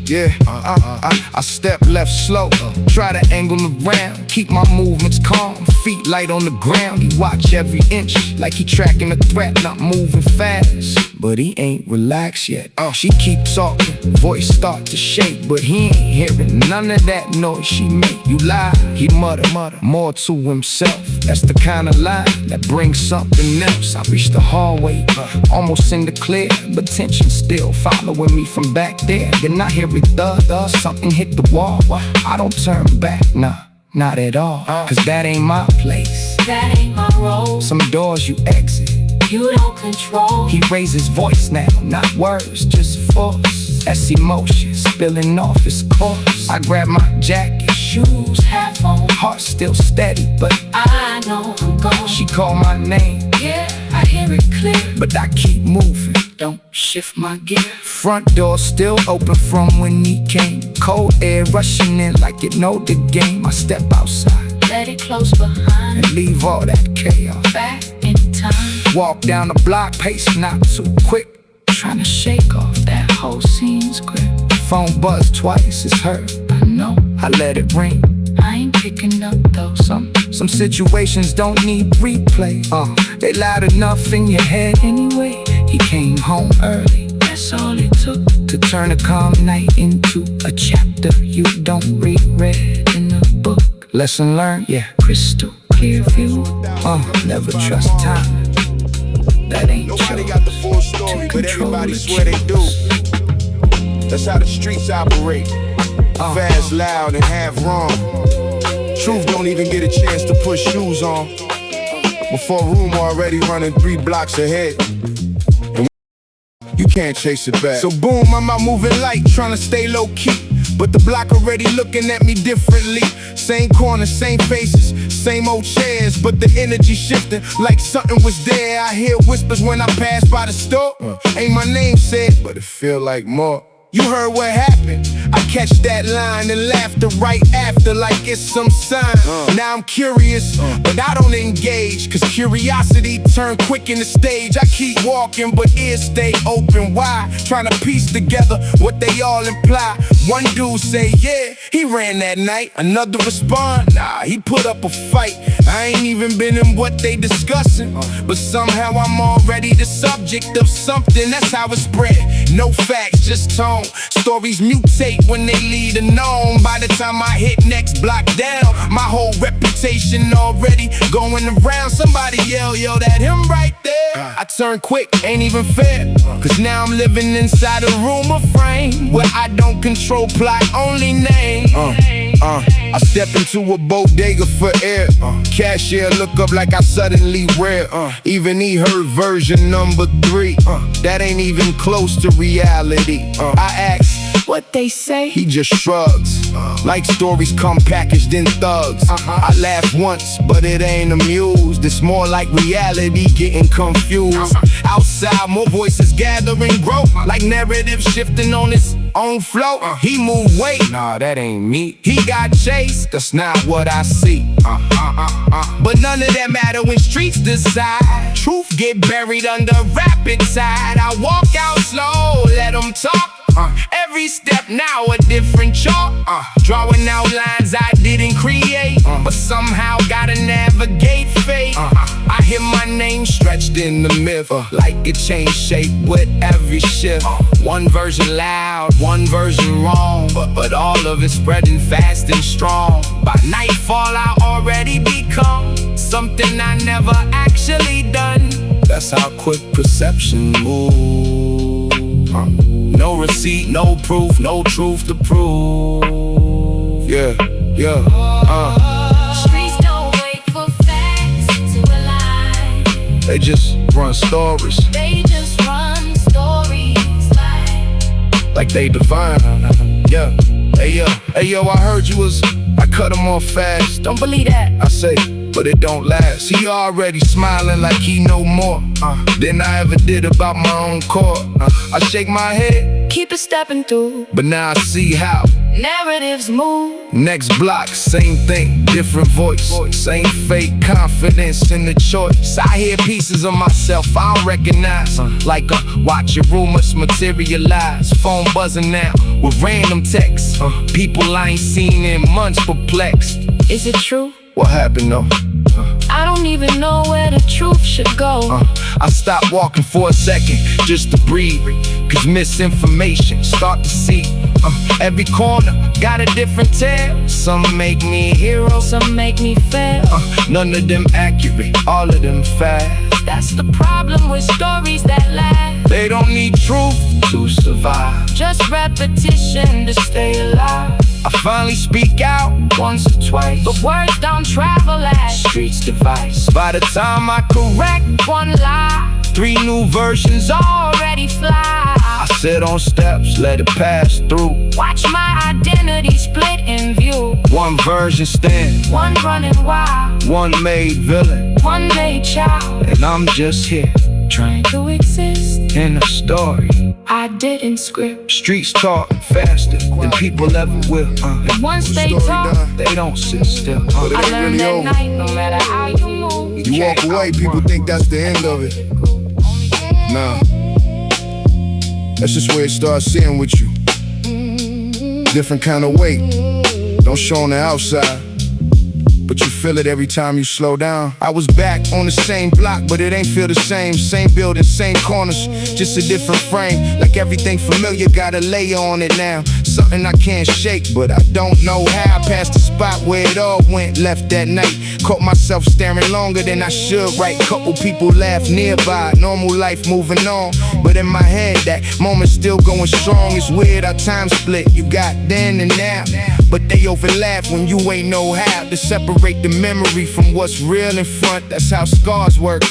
yeah, I step left slow, try to angle around, keep my movements calm, feet light on the ground. He watch every inch, like he tracking a threat, not moving fast, but he ain't relaxed yet. She keep talking, voice start to shake, but he ain't hearing none of that noise she make. You lie, he mutter, more to himself. That's the kind of lie that brings something else. I reach the hallway, almost in the clear, but tension still following me from back there. Then I hear it thud, something hit the wall. I don't turn back, nah, not at all, 'cause that ain't my place. That ain't my role. Some doors you exit, You don't control. he raises voice now, not words, just force. That's emotion spilling off his course. I grab my jacket, Shoes half on. heart still steady, but I know I'm gone. she called my name, Yeah, I hear it clear. but I keep moving. Don't shift my gear. Front door still open from when he came. Cold air rushing in like it know the game. I step outside Let it close behind. and leave all that chaos. Back in time. Walk down the block, pace not too quick, Trying to shake off that whole scene's grip. phone buzz twice, it's her. I know I let it ring. I ain't picking up though. Something Some situations don't need replay. They loud enough in your head anyway. He came home early, that's all it took to turn a calm night into a chapter you don't read in a book. Lesson learned, yeah, crystal clear view. Never trust time. That ain't nobody got the full story, but everybody swear they do. That's how the streets operate. Fast, loud, and half wrong. Truth don't even get a chance to put shoes on before rumor already running 3 blocks ahead. And you can't chase it back. So boom, I'm out moving light, trying to stay low key. But the block already looking at me differently. Same corner, same faces, same old chairs, but the energy shifting like something was there. I hear whispers when I pass by the store. Ain't my name said, but it feel like more. You heard what happened. I catch that line and laughter right after like it's some sign. Now I'm curious, but I don't engage, cause curiosity turned quick in the stage. I keep walking, but ears stay open wide, trying to piece together what they all imply. One dude say, yeah, he ran that night. Another respond, nah, he put up a fight. I ain't even been in what they discussing, but somehow I'm already the subject of something. That's how it spread. No facts, just tone. Stories mutate when they lead a known. By the time I hit next block down, my whole reputation already going around. Somebody yell, yo, that him right there. I turn quick, ain't even fair, cause now I'm living inside a rumor frame where I don't control plot, only name. I step into a bodega for air. Cashier look up like I suddenly rare. Even he heard version number 3. That ain't even close to reality. I ask what they say, he just shrugs, like stories come packaged in thugs. I laugh once, but it ain't amused. It's more like reality getting confused. Outside, more voices gathering, grow, like narrative shifting on its own flow. He moved weight, nah, that ain't me. He got chased, that's not what I see. But none of that matter when streets decide. Truth get buried under rapid tide. I walk out slow, let them talk. Every step now a different chalk. Drawing out lines I didn't create, but somehow gotta navigate fate. I hear my name stretched in the myth, like it changed shape with every shift. One version loud, one version wrong, but all of it spreading fast and strong. By nightfall I already become something I never actually done. That's how quick perception moves. No receipt, no proof, no truth to prove. Yeah. Streets don't wait for facts to align. They just run stories. They just run stories like they divine. Yeah. Hey yo, I heard you was. I cut him off fast. Don't believe that. I say, but it don't last. He already smiling like he know more than I ever did about my own core. I shake my head, keep it stepping through, but now I see how narratives move. Next block, same thing, different voice. Same fake confidence in the choice. I hear pieces of myself I don't recognize, like a watch your rumors materialize. Phone buzzing now with random texts. People I ain't seen in months perplexed. Is it true? What happened though? I don't even know where the truth should go. I stopped walking for a second just to breathe, cause misinformation start to see. Every corner got a different tale. Some make me a hero, some make me fail. None of them accurate, all of them fast. That's the problem with stories that last. They don't need truth to survive, just repetition to stay alive. I finally speak out once or twice, but words don't travel as streets device. By the time I correct one lie, 3 new versions already fly. I sit on steps, let it pass through. Watch my identity split in view. One version stand, one running wild, one made villain, one made child. And I'm just here, trying to exist in a story I didn't script. Streets talk faster than people ever will. And once they talk, they don't sit still. But it ain't really over. Night, no matter how you move. You walk away, people think that's the end of it. Nah, that's just where it starts sitting with you. Different kind of weight, don't show on the outside, but you feel it every time you slow down. I was back on the same block, but it ain't feel the same. Same building, same corners, just a different frame. Like everything familiar, got a layer on it now. Something I can't shake, but I don't know how. Past the spot where it all went, left that night. Caught myself staring longer than I should. Right, couple people laugh nearby. Normal life moving on, but in my head that moment still going strong. It's weird how time split. You got then and now, but they overlap when you ain't know how to separate the memory from what's real in front. That's how scars work.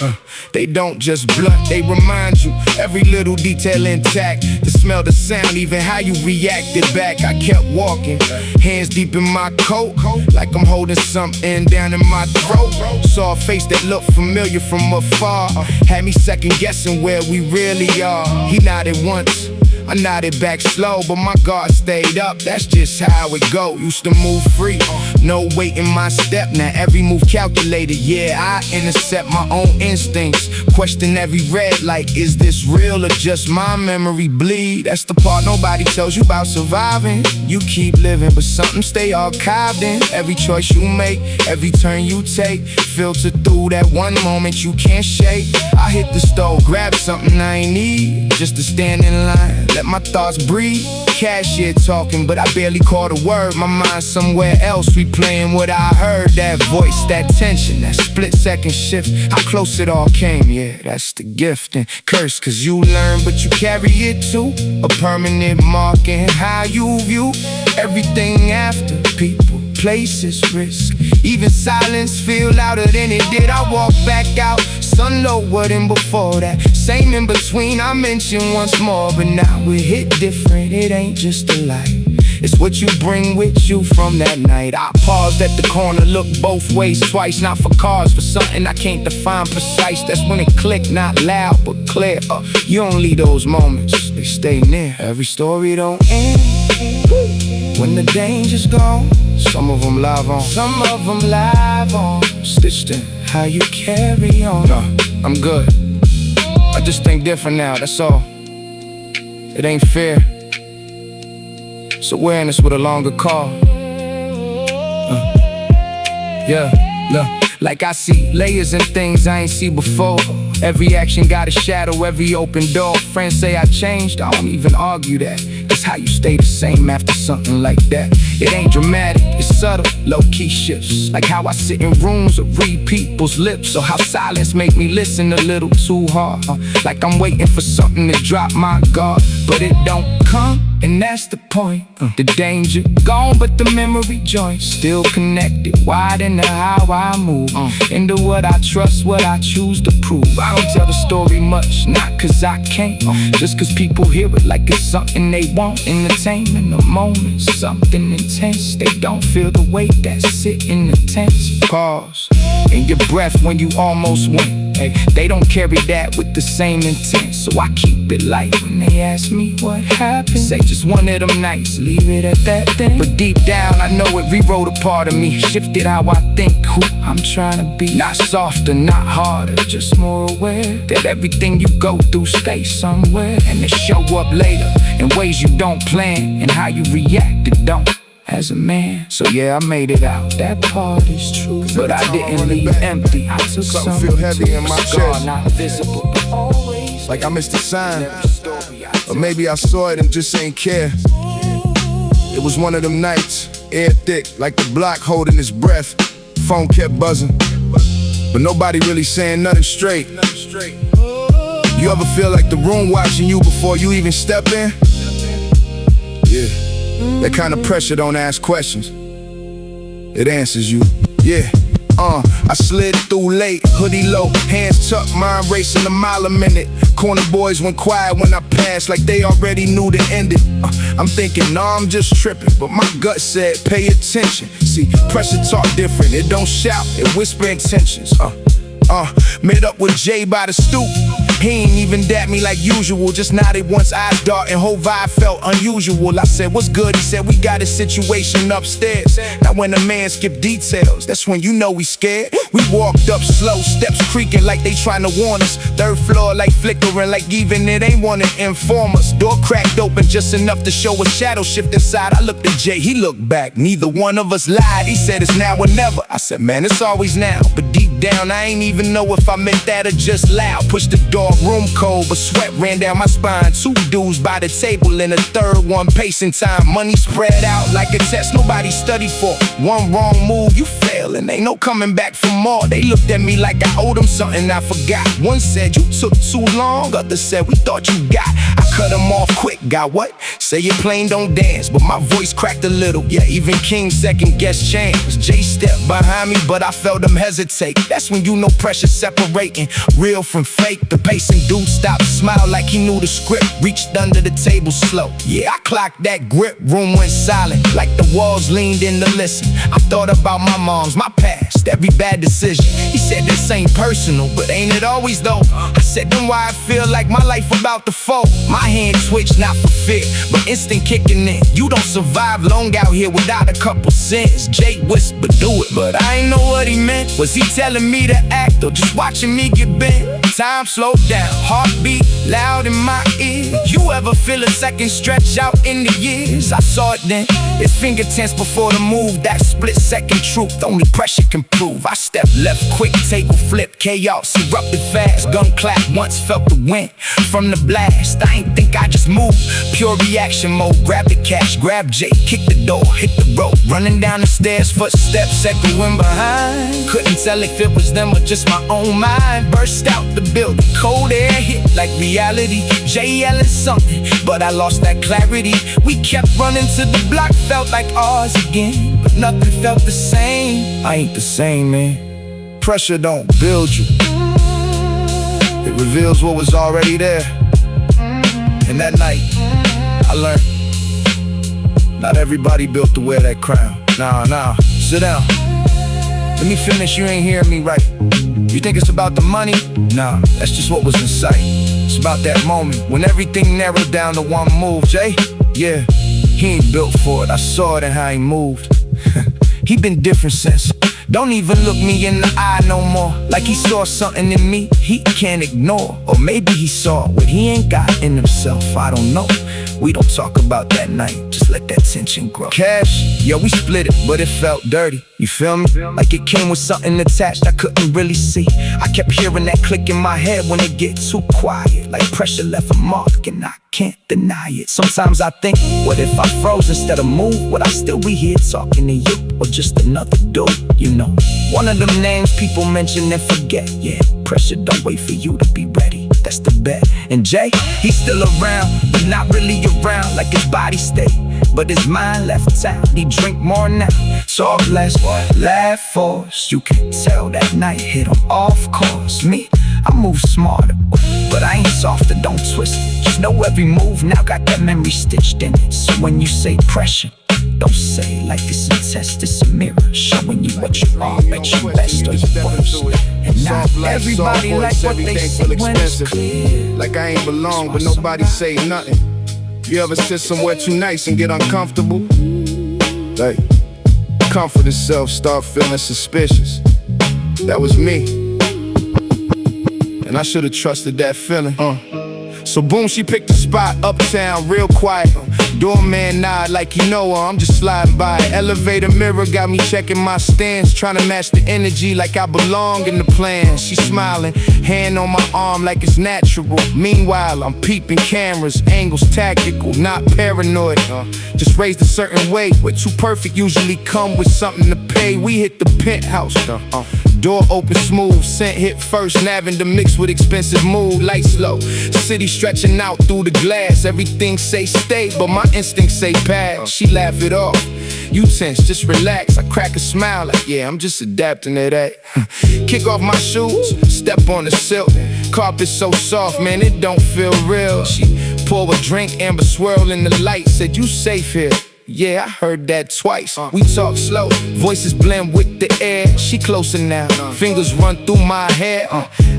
They don't just blunt, they remind you every little detail intact. The smell, the sound, even how you reacted back. I kept walking, hands deep in my coat, like I'm holding something down in my throat. Saw a face that looked familiar from afar, had me second guessing where we really are. He nodded once, I nodded back slow, but my guard stayed up. That's just how it go. Used to move free, no weight in my step. Now every move calculated. Yeah, I intercept my own instincts. Question every red light. Is this real or just my memory bleed? That's the part nobody tells you about surviving. You keep living, but something stay archived in every choice you make, every turn you take. Filter through that one moment you can't shake. I hit the stove, grab something I ain't need, just to stand in line, let my thoughts breathe. Cashier talking, but I barely caught a word. My mind somewhere else, replaying what I heard. That voice, that tension, that split-second shift. How close it all came, yeah, that's the gift and curse. Cause you learn, but you carry it too. A permanent mark in how you view everything after. People, places, risk. Even silence feel louder than it did. I walk back out, sun lower than before that. Same in between, I mentioned once more, but now it hit different. It ain't just a light, it's what you bring with you from that night. I paused at the corner, looked both ways twice. Not for cars, for something I can't define precise. That's when it clicked, not loud but clear. You don't leave those moments, they stay near. Every story don't end when the danger's gone. Some of them live on, some of them live on. Stitched in how you carry on. No, I'm good, I just think different now, that's all. It ain't fair, it's awareness with a longer call. Yeah, look, like I see layers and things I ain't see before. Every action got a shadow, every open door. Friends say I changed, I don't even argue that. That's how you stay the same after something like that. It ain't dramatic, it's subtle, low-key shifts. Like how I sit in rooms or read people's lips, or how silence make me listen a little too hard. Like I'm waiting for something to drop my guard, but it don't come, and that's the point. The danger gone, but the memory joint still connected. Wide into how I move, into what I trust, what I choose to prove. I don't tell the story much, not cause I can't, just cause people hear it like it's something they want. Entertainment, a moment, something intense. They don't feel the weight that's sitting the tense. Pause, in your breath when you almost went. Hey, they don't carry that with the same intent, so I keep it light when they ask me what happened. Say just one of them nights, leave it at that then. But deep down I know it rewrote a part of me, shifted how I think, who I'm trying to be. Not softer, not harder, just more aware that everything you go through stays somewhere, and it show up later in ways you don't plan, and how you react it don't as a man. So yeah, I made it out, that part is true, but I didn't leave empty. I took something feel heavy in my chest, not visible, but always like I missed a sign, or maybe I saw it and just ain't care. It was one of them nights, air thick, like the block holding its breath. Phone kept buzzing, but nobody really saying nothing straight. You ever feel like the room watching you before you even step in? Yeah, that kind of pressure don't ask questions, it answers you. Yeah, I slid through late, hoodie low, hands tucked, mind racing a mile a minute. Corner boys went quiet when I passed, like they already knew the ending. I'm thinking, nah, I'm just tripping, but my gut said, pay attention. See, pressure talk different, it don't shout, it whisper intentions. Met up with Jay by the stoop. He ain't even dap me like usual, just nodded once, eyes dark, and whole vibe felt unusual. I said, what's good? He said, we got a situation upstairs. Now when a man skip details, that's when you know we scared. We walked up slow, steps creaking like they trying to warn us. Third floor like flickering, like even it ain't wanna inform us. Door cracked open just enough to show a shadow shift inside. I looked at Jay, he looked back, neither one of us lied. He said it's now or never. I said, man, it's always now. But deep down, I ain't even know if I meant that or just loud. Pushed the door, room cold, but sweat ran down my spine. Two dudes by the table and a third one pacing time. Money spread out like a test nobody studied for. One wrong move, you fail, and ain't no coming back for more. They looked at me like I owed them something I forgot. One said, you took too long. Others said, we thought you got. I cut them off quick, got what? Say your plane don't dance, but my voice cracked a little. Yeah, even King's second guess changed. Jay stepped behind me, but I felt him hesitate. That's when you know pressure separating real from fake. The pacing dude stopped, smiled like he knew the script. Reached under the table slow. Yeah, I clocked that grip. Room went silent, like the walls leaned in to listen. I thought about my moms, my past, every bad decision. He said this ain't personal, but ain't it always though? I said, then why I feel like my life about to fold. My hand twitched, not for fear, but instinct kicking in. You don't survive long out here without a couple sins. Jay whispered, do it, but I ain't know what he meant. Was he telling me to act or just watching me get bent? Time slowed down, heartbeat loud in my ear. You ever feel a second stretch out in the years? I saw it then, his finger tense before the move. That split second truth, only pressure can prove. I stepped left quick, table flip, chaos erupted fast. Gun clap once, felt the wind from the blast. I ain't think I just moved, pure reaction mode. Grab the cash, grab Jay, kick the door, hit the rope. Running down the stairs, footsteps echoing behind. Couldn't tell if it was them or just my own mind. Burst out the building, cold air hit like reality. Jay yelling something, but I lost that clarity. We kept running to the block, felt like ours again, but nothing felt the same. I ain't the same, man. Pressure don't build you, it reveals what was already there. And that night, I learned not everybody built to wear that crown. Nah, sit down. Let me finish, you ain't hearing me right. You think it's about the money? Nah, that's just what was in sight. It's about that moment when everything narrowed down to one move. Jay, yeah, he ain't built for it. I saw it in how he moved. He been different since. Don't even look me in the eye no more. Like he saw something in me he can't ignore. Or maybe he saw what he ain't got in himself, I don't know. We don't talk about that night, just let that tension grow. Cash, yeah, we split it, but it felt dirty. You feel me? Like it came with something attached I couldn't really see. I kept hearing that click in my head when it get too quiet. Like pressure left a mark and I can't deny it. Sometimes I think, what if I froze instead of moved? Would I still be here talking to you? Or just another dude, you know? One of them names people mention and forget. Yeah, pressure don't wait for you to be ready, that's the bet. And Jay, he's still around, but not really around. Like his body stayed, but his mind left town. He drink more now, so all less laugh force. You can tell that night hit him off course. Me, I move smarter, but I ain't softer, don't twist it. Just know every move now got that memory stitched in it. So when you say pressure, don't say it like it's a test, it's a mirror showing you what you are at your best or your worst. And not everybody like what they say when it's clear. Like I ain't belong, but nobody say nothing. You ever sit somewhere too nice and get uncomfortable? Like, comfort itself, start feeling suspicious. That was me, and I should've trusted that feeling. So boom, she picked a spot uptown, real quiet. Doorman nod like you know her, I'm just sliding by. Elevator mirror got me checking my stance, trying to match the energy like I belong in the plan. She smiling, hand on my arm like it's natural. Meanwhile, I'm peeping cameras, angles tactical, not paranoid. Just raised a certain way, where too perfect usually come with something to pay. We hit the penthouse, door open smooth, scent hit first, lavender mixed with expensive mood. Lights low, city stretching out through the glass. Everything say stay, but my instincts say pass. She laugh it off, you tense, just relax. I crack a smile like, yeah, I'm just adapting to that. Kick off my shoes, step on the silk. Carpet so soft, man, it don't feel real. She pour a drink, amber swirl in the light. Said, you safe here. Yeah, I heard that twice. We talk slow, voices blend with the air. She closer now, fingers run through my hair.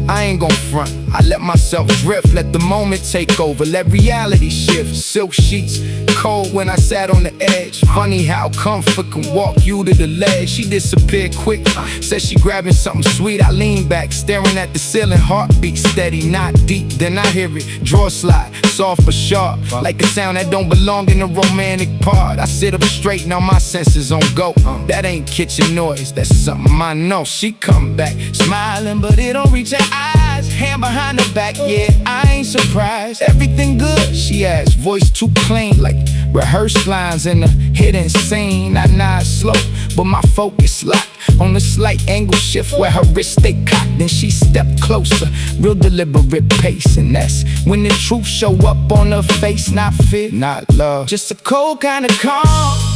I ain't gon' front, I let myself drift, let the moment take over, let reality shift. Silk sheets, cold when I sat on the edge. Funny how comfort can walk you to the ledge. She disappeared quick, said she grabbing something sweet. I lean back, staring at the ceiling, heartbeat steady, not deep. Then I hear it, draw slide, soft but sharp, like a sound that don't belong in the romantic part. I sit up straight, now my senses on go. That ain't kitchen noise, that's something I know. She come back, smiling, but it don't reach her eyes. Hand behind her back, yeah, I ain't surprised. Everything good, she asked, voice too clean, like rehearsed lines in a hidden scene. I nod slow, but my focus locked on a slight angle shift where her wrist stay cocked. Then she stepped closer, real deliberate pace. And that's when the truth show up on her face. Not fear, not love, just a cold kind of calm,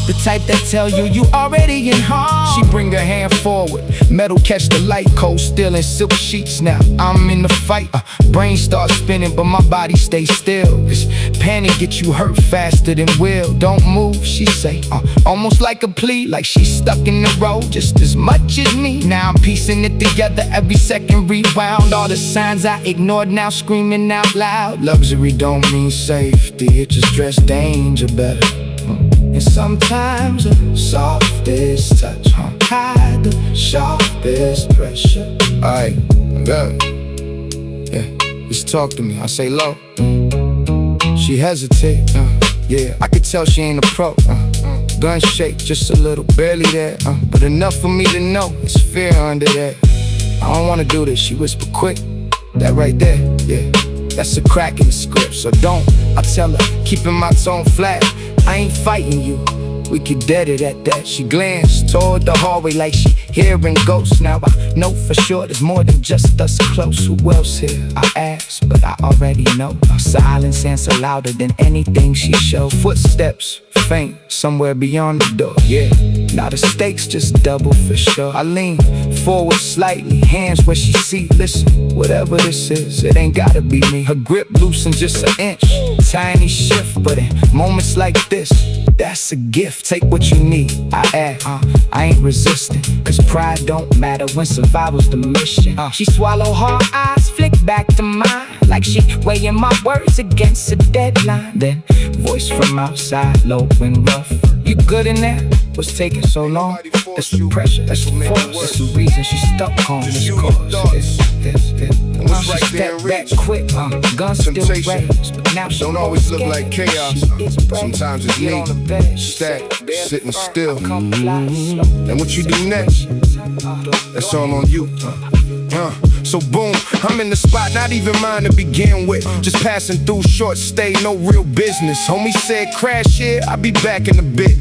the type that tell you you already in harm. She bring her hand forward, metal catch the light, cold still in silk sheets. Now I'm in the fight, brain starts spinning but my body stays still, cause panic get you hurt faster than will. Don't move, she say, almost like a plea, like she's stuck in the road just as much as me. Now I'm piecing it together, every second rewound. All the signs I ignored now screaming out loud. Luxury don't mean safety, it just dress danger better. And sometimes the softest touch hide the sharpest pressure. Alright, good. Yeah, just talk to me, I say low. She hesitate, yeah, I could tell she ain't a pro. Gun shake just a little, barely there, but enough for me to know it's fear under there. I don't wanna do this, she whisper quick. That right there, yeah, that's a crack in the script, so don't. I tell her, keeping my tone flat, I ain't fighting you, we could dead it at that. She glanced toward the hallway like she hearing ghosts. Now I know for sure there's more than just us close. Who else here? I asked, but I already know. Her silence answer louder than anything she showed. Footsteps faint somewhere beyond the door, yeah. Now the stakes just double for sure. I lean forward slightly, hands where she see. Listen, whatever this is, it ain't gotta be me. Her grip loosened just an inch, tiny shift, but in moments like this, that's a gift. Take what you need, I add, I ain't resisting, cause pride don't matter when survival's the mission. She swallow her eyes, flick back to mine, like she weighing my words against a deadline. Then voice from outside, low and rough. You good in there? What's taking so long? That's the pressure, that's the force, that's the reason she stuck on this course. She stepped back quick, gun still raised, but now she don't always look like chaos. Sometimes it's me, stack, sitting still. And what you do next, that's all on you. So boom, I'm in the spot, not even mine to begin with. Just passing through, short stay, no real business. Homie said crash here, I'll be back in a bit.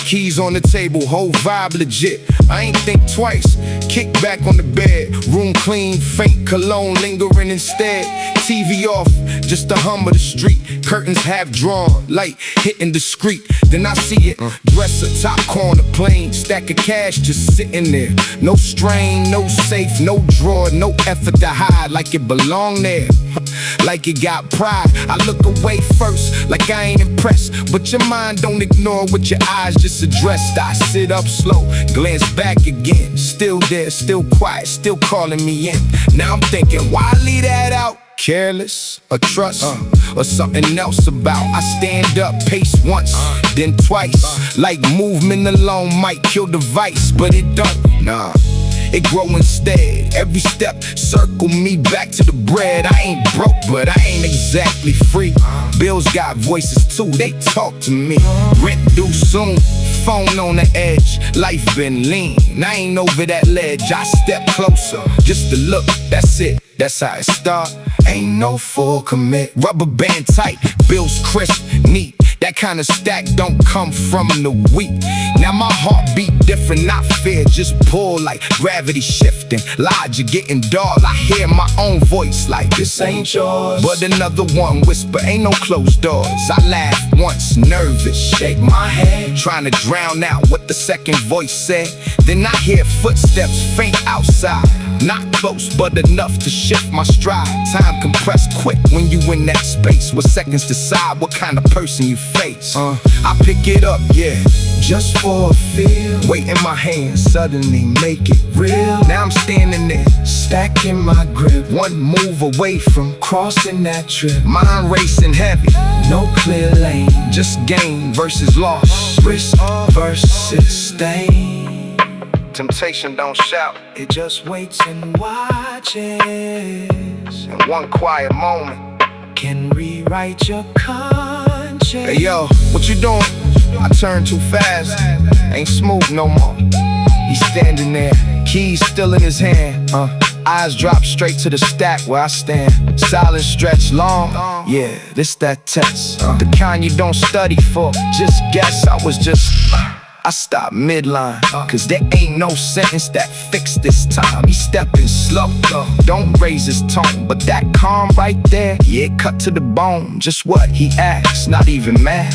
Keys on the table, whole vibe legit. I ain't think twice, kick back on the bed. Room clean, faint cologne lingering instead. TV off, just the hum of the street. Curtains half drawn, light hitting discreet. Then I see it, dresser, top corner, plain stack of cash just sitting there. No strain, no safe, no drawer, no effort to hide, like it belonged there, like it got pride. I look away first, like I ain't impressed, but your mind don't ignore what your eyes just addressed. I sit up slow, glance back again, still there, still quiet, still calling me in. Now I'm thinking, why leave that out? Careless, or trust, or something else about. I stand up, pace once, then twice, like movement alone might kill the vice, but it don't, nah. It grow instead, every step circle me back to the bread. I ain't broke, but I ain't exactly free. Bills got voices too, they talk to me. Rent due soon, phone on the edge. Life been lean, I ain't over that ledge. I step closer, just to look, that's it. That's how it start, ain't no full commit. Rubber band tight, bills crisp, neat. That kind of stack don't come from the weak. Now my heart beat different, not fear, just pull like gravity shifting. Logic getting dull, I hear my own voice like this ain't yours. But another one whisper, ain't no closed doors. I laugh once, nervous, shake my head, trying to drown out what the second voice said. Then I hear footsteps faint outside. Not close, but enough to shift my stride. Time compressed quick when you in that space, where seconds decide what kind of person you face. I pick it up, yeah, just for a feel. Weight in my hands, suddenly make it real. Now I'm standing there, stacking my grip, one move away from crossing that trip. Mind racing heavy, no clear lane, just gain versus loss, risk versus stain. Temptation don't shout, it just waits and watches. And one quiet moment can rewrite your conscience. Hey yo, what you doing? I turn too fast, ain't smooth no more. He's standing there, keys still in his hand. Eyes drop straight to the stack where I stand. Silence stretch long, yeah, this that test. The kind you don't study for, just guess. I stopped midline, cause there ain't no sentence that fixed this time. He stepping slow, don't raise his tone, but that calm right there, yeah, cut to the bone. Just what he asked, not even mad.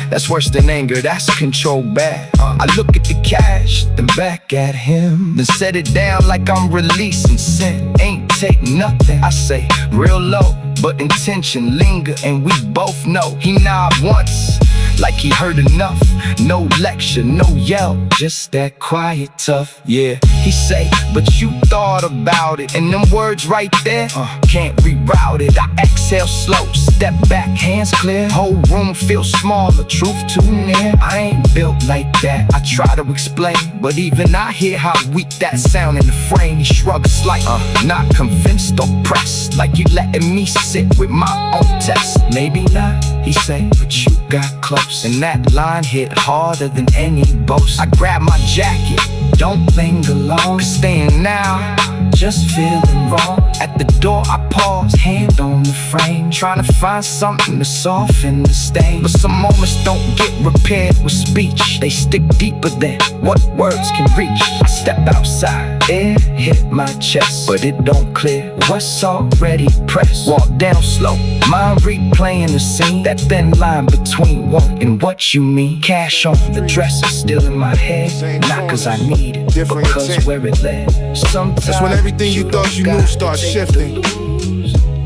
That's worse than anger, that's control bad. I look at the cash, then back at him, then set it down like I'm releasing sin. Ain't take nothing, I say real low, but intention linger, and we both know. He nod once, like he heard enough. No lecture, no yell, just that quiet tough. Yeah, he say, but you thought about it, and them words right there can't reroute it. I exhale slow, step back, hands clear. Whole room feels smaller, truth too near. I ain't built like that, I try to explain, but even I hear how weak that sound in the frame. He shrugs like, not convinced or pressed, like you letting me sit with my own test. Maybe not, he say, but you got close, and that line hit harder than any boast. I grab my jacket, don't linger long, cause staying now, just feeling wrong. At the door I pause, hand on the frame, trying to find something to soften the stain. But some moments don't get repaired with speech, they stick deeper than what words can reach. I step outside, air hit my chest, but it don't clear what's already pressed. Walk down slow, mind replaying the scene, that thin line between what and what you mean. Cash on the dress is still in my head, not cause I need it, but cause where it led. Sometimes that's when everything you thought you knew starts shifting,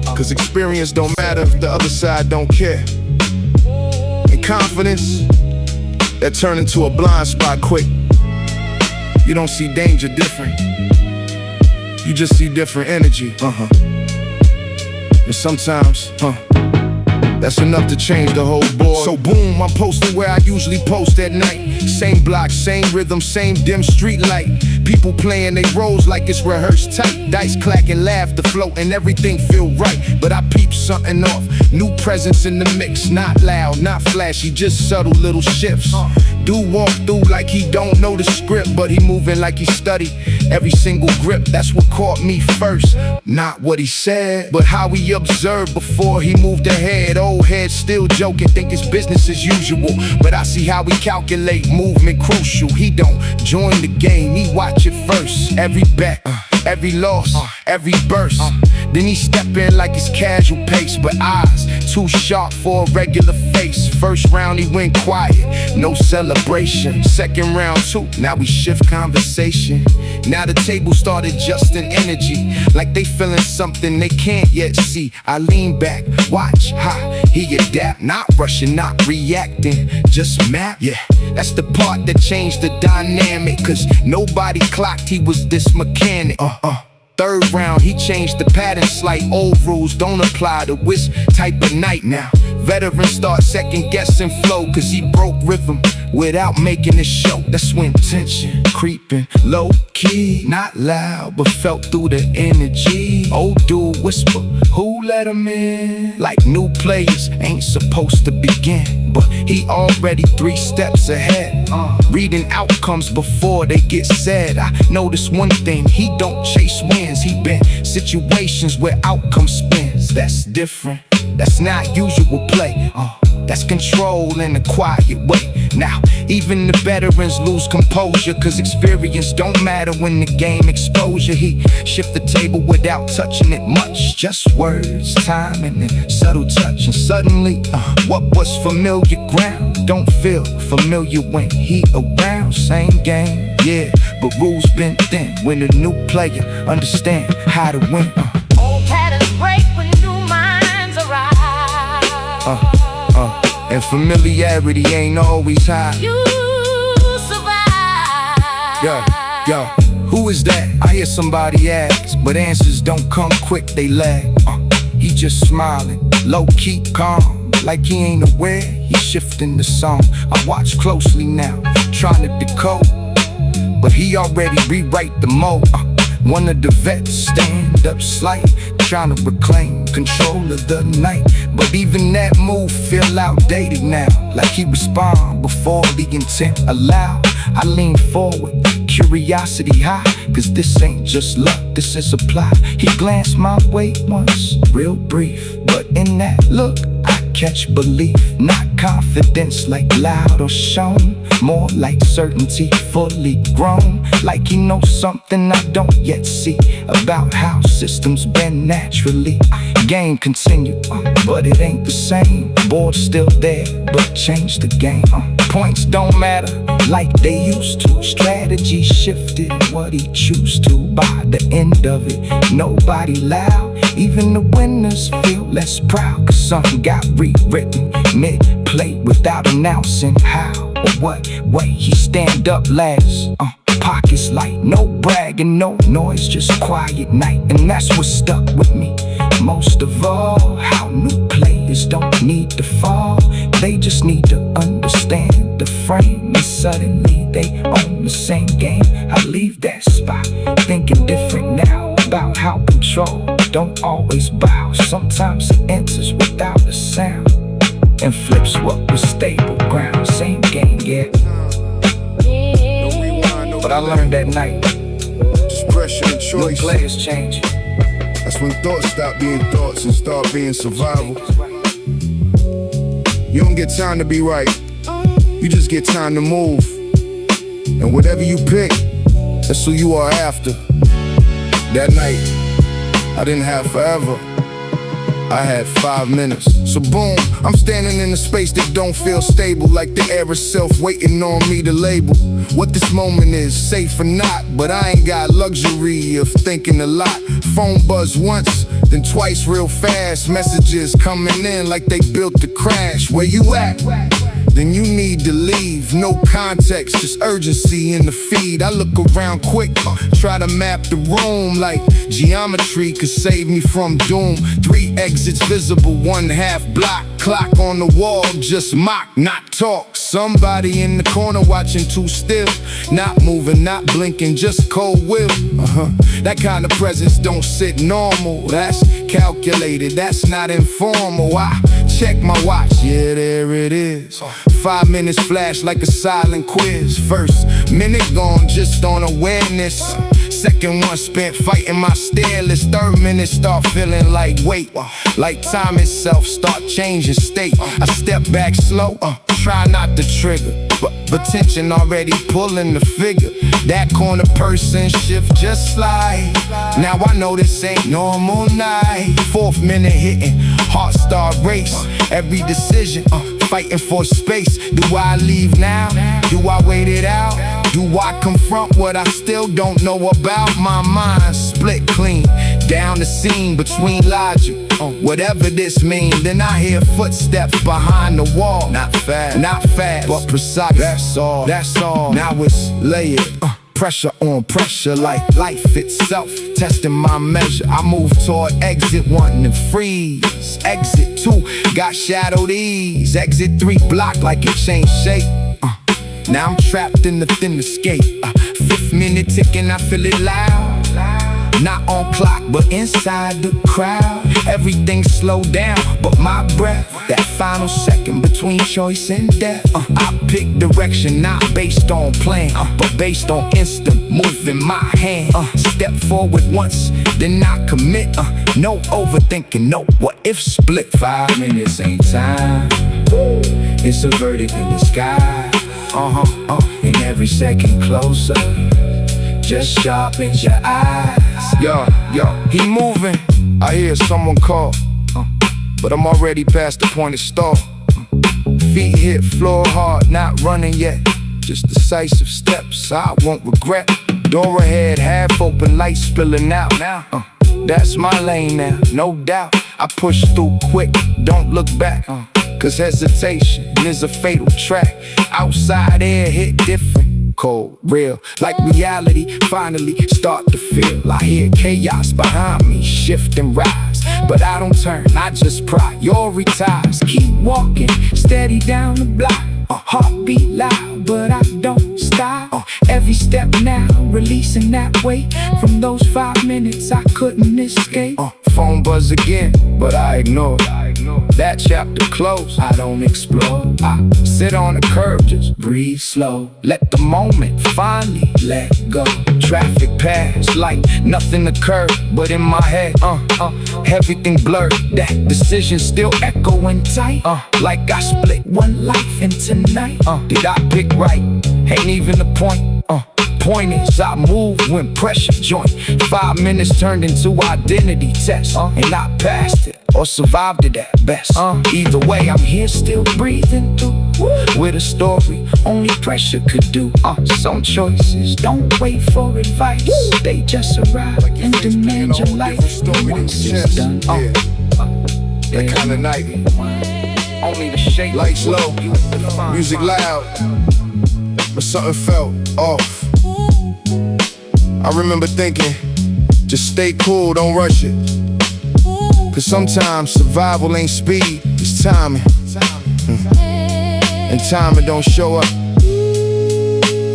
cause experience don't matter if the other side don't care. And confidence, that turn into a blind spot quick. You don't see danger different, you just see different energy. And sometimes, that's enough to change the whole board. So boom, I'm posting where I usually post at night. Same block, same rhythm, same dim street light. People playing they roles like it's rehearsed tight. Dice clacking, laughter floating, everything feel right. But I peep something off, new presence in the mix. Not loud, not flashy, just subtle little shifts. Dude walk through like he don't know the script, but he moving like he studied every single grip. That's what caught me first, not what he said, but how he observed before he moved ahead. Old head still joking, think it's business as usual, but I see how he calculate movement crucial. He don't join the game, he watch it first. Every bet, every loss, every burst. Then he step in like it's casual pace, but eyes too sharp for a regular face. First round he went quiet, no celebration. Second round too, now we shift conversation. Now the table start adjusting energy, like they feeling something they can't yet see. I lean back, watch how he adapt, not rushing, not reacting, just map. Yeah, that's the part that changed the dynamic, cause nobody clocked he was this mechanic. Third round, he changed the pattern slight. Old rules don't apply to this type of night now. Veterans start second guessing flow, cause he broke rhythm without making it show. That's when tension creeping, low key, not loud, but felt through the energy. Old dude whisper, who let him in? Like new players ain't supposed to begin, but he already 3 steps ahead, reading outcomes before they get said. I noticed one thing, he don't chase wins, he been situations where outcome spins. That's different, that's not usual play, that's control in a quiet way. Now, even the veterans lose composure, cause experience don't matter when the game exposure. He shift the table without touching it much, just words, time, and then subtle touch. And suddenly, what was familiar ground don't feel familiar when he around. Same game, yeah, but rules been thin. When a new player understand how to win. Old patterns break when new minds arise. And familiarity ain't always high. You survive. Yo, who is that? I hear somebody ask, but answers don't come quick, they lag. He just smiling, low-key calm, like he ain't aware, he shifting the song. I watch closely now, trying to decode, but he already rewrite the mode. One of the vets stand up slight, trying to reclaim control of the night. But even that move feel outdated now, like he respond before the intent allow. I lean forward, curiosity high, cause this ain't just luck, this is a plot. He glanced my way once, real brief, but in that look I catch belief. Not confidence like loud or shown, more like certainty fully grown. Like he knows something I don't yet see about how systems bend naturally. Game continued, but it ain't the same. Board still there, but change the game. Points don't matter like they used to. Strategy shifted what he choose to. By the end of it, nobody loud. Even the winners feel less proud, cause something got rewritten mid-play without announcing how or what way he stand up last. Pockets light, no bragging, no noise, just quiet night. And that's what stuck with me most of all. How new players don't need to fall, they just need to understand the frame. And suddenly they own the same game. I leave that spot thinking different now about how control don't always bow. Sometimes it enters without a sound and flips what was stable ground. Same game, yeah, but I learned that night, Just pressure and new choice. players change. That's when thoughts stop being thoughts and start being survival. You don't get time to be right, you just get time to move. And whatever you pick, that's who you are after. That night, I didn't have forever, I had 5 minutes. So boom, I'm standing in a space that don't feel stable, like the air itself waiting on me to label what this moment is, safe or not. But I ain't got luxury of thinking a lot. Phone buzz once, then twice real fast. Messages coming in like they built to crash. Where you at? Then you need to leave. No context, just urgency in the feed. I look around quick, try to map the room like geometry could save me from doom. 3 exits visible, 1/2 block. Clock on the wall, just mock, not talk. Somebody in the corner watching too still, not moving, not blinking, just cold will. That kind of presence don't sit normal. That's calculated, that's not informal. I check my watch, yeah, there it is. 5 minutes flash like a silent quiz. First minute gone just on awareness. Second one spent fighting my stairless. Third minute start feeling like weight, like time itself start changing state. I step back slow, try not to trigger, but tension already pulling the figure. That corner person shift just slide. Now I know this ain't normal night. 4th minute hitting, heart start race. Every decision, fighting for space. Do I leave now? Do I wait it out? Do I confront what I still don't know about? My mind split clean, down the seam between logic, whatever this means. Then I hear footsteps behind the wall. Not fast, but precise. That's all. Now it's layered, pressure on pressure like life itself, testing my measure. I move toward exit 1 and freeze. Exit 2 got shadowed ease. Exit 3 blocked like it changed shape. Now I'm trapped in the thin escape. 5th minute ticking, I feel it loud. Not on clock, but inside the crowd. Everything slowed down, but my breath. That final second between choice and death. I pick direction, not based on plan, but based on instant moving my hand. Step forward once, then I commit. No overthinking, no what if split. 5 minutes ain't time, it's a verdict in the sky. And every second closer just sharpens your eyes. Yo, he moving. I hear someone call, but I'm already past the point of stall. Feet hit floor hard, not running yet. just decisive steps I won't regret. Door ahead, half open, light spilling out. That's my lane now, no doubt. I push through quick, don't look back. Cause hesitation is a fatal track. Outside air hit different, cold, real, like reality finally start to feel. I hear chaos behind me, shift and rise, but I don't turn, I just prioritize. Keep walking, steady down the block. Heartbeat loud, but I don't stop. Every step now, releasing that weight from those 5 minutes I couldn't escape. Phone buzz again, but I ignore it. That chapter closed, I don't explore. I sit on the curb, just breathe slow. Let the moment finally let go. Traffic pass like nothing occurred, but in my head, everything blurred. That decision still echoing tight, like I split one life into night. Did I pick right? Ain't even the point. Point is, I move when pressure joint. 5 minutes turned into identity test, and I passed it, or survived it at best. Either way, I'm here still breathing through, with a story only pressure could do. Some choices don't wait for advice, they just arrive and demand your life. Once it's done, that kind of night. Only the shape. Lights low, music loud, but something felt off. I remember thinking, just stay cool, don't rush it. Cause sometimes survival ain't speed, it's timing. And timing don't show up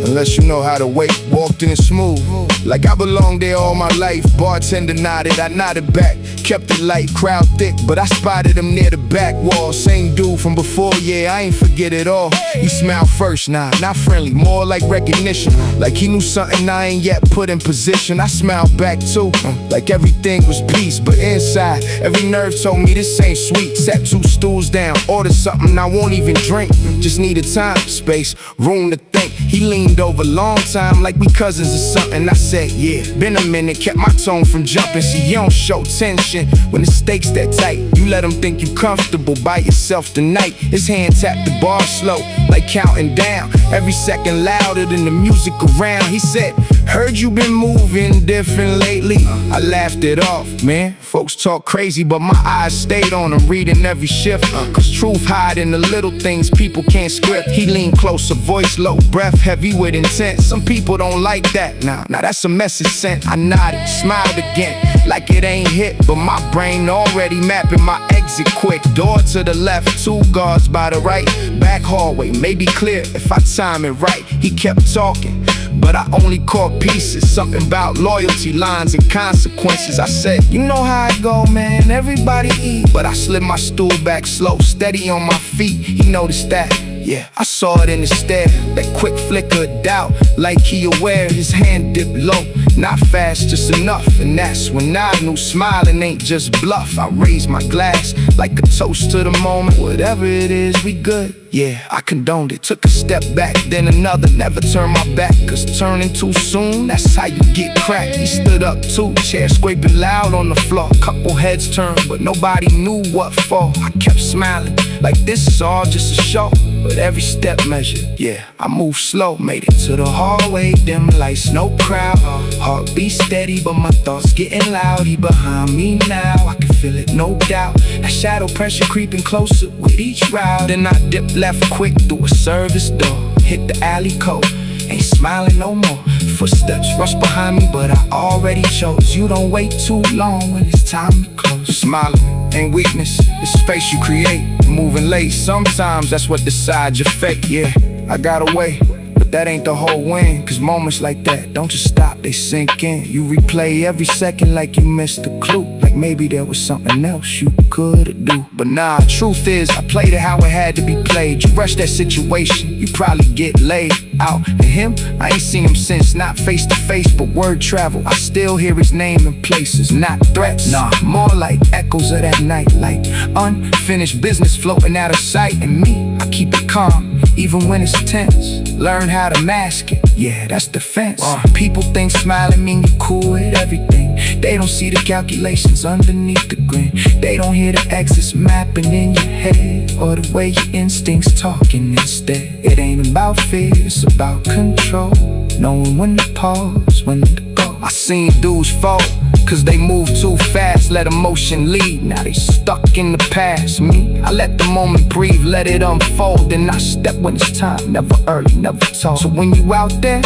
unless you know how to wait. Walked in smooth, like I belonged there all my life. Bartender nodded, I nodded back. Kept it light, crowd thick, but I spotted him near the back wall. Same dude from before, yeah, I ain't forget it all. He smiled first, nah, not friendly, more like recognition. Like he knew something I ain't yet put in position. I smiled back too, like everything was peace. But inside, every nerve told me this ain't sweet. Sat 2 stools down, ordered something I won't even drink. Just needed time, space, room to think. He leaned over long time like we cousins or something. I said, yeah, been a minute, kept my tone from jumping. See, you don't show tension when the stakes that tight. You let him think you comfortable by yourself tonight. His hand tapped the bar slow, like counting down. Every second louder than the music around. He said, heard you been moving different lately. I laughed it off, man. Folks talk crazy, but my eyes stayed on him, reading every shift. Cause truth hide in the little things people can't script. He leaned closer, voice low, breath heavy with intent. Some people don't like that. Now that's a message sent. I nodded, smiled again, like it ain't hit, but my brain already mapping my exit quick. Door to the left, 2 guards by the right. Back hallway, maybe clear if I time it right. He kept talking, but I only caught pieces. Something about loyalty, lines, and consequences. I said, you know how it go, man, everybody eat. But I slid my stool back slow, steady on my feet. He noticed that, yeah, I saw it in his stare. That quick flicker of doubt, like he aware. His hand dipped low, not fast, just enough. And that's when I knew smiling ain't just bluff. I raised my glass like a toast to the moment. Whatever it is, we good. Yeah, I condoned it. Took a step back, then another. Never turned my back, cause turning too soon, that's how you get cracked. He stood up too, chair scraping loud on the floor. Couple heads turned, but nobody knew what for. I kept smiling, like this is all just a show. But every step measured, yeah, I moved slow. Made it to the hallway, dim lights, no crowd. Heartbeat steady, but my thoughts getting loud. He behind me now, I can feel it, no doubt. That shadow pressure creeping closer with each route. Then I dipped left quick through a service door, hit the alley code, ain't smiling no more. Footsteps rush behind me, but I already chose. You don't wait too long when it's time to close. Smiling ain't weakness, it's space you create. Moving late, sometimes that's what decides your fate. Yeah, I got away, but that ain't the whole win. Cause moments like that don't just stop, they sink in. You replay every second like you missed a clue, like maybe there was something else you could do. But nah, truth is, I played it how it had to be played. You rush that situation, you probably get laid out. And him, I ain't seen him since, not face to face, but word travel. I still hear his name in places, not threats, nah, more like echoes of that night. Like unfinished business floating out of sight. And me, I keep it calm, even when it's tense. Learn how to mask it, yeah, that's defense. People think smiling mean you cool with everything. They don't see the calculations underneath the grin. They don't hear the exits mapping in your head, or the way your instincts talking instead. It ain't about fear, it's about control. Knowing when to pause, when to go. I seen dudes fall, cause they move too fast, let emotion lead. Now they stuck in the past. Me, I let the moment breathe, let it unfold. Then I step when it's time, never early, never tall. So when you out there,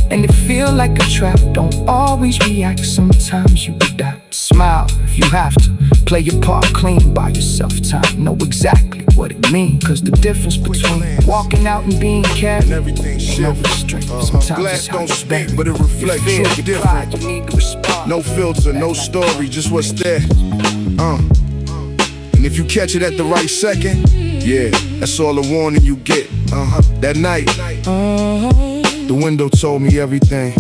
and it feel like a trap, don't always react, sometimes you adapt. Smile if you have to, play your part clean by yourself. Time, know exactly what it means. Cause the difference between walking out and being carried and everything shifts. Sometimes Glass don't speak, but it reflects you different. You need to respond. No filter, no story, just what's there. And if you catch it at the right second, yeah, that's all the warning you get. That night, the window told me everything.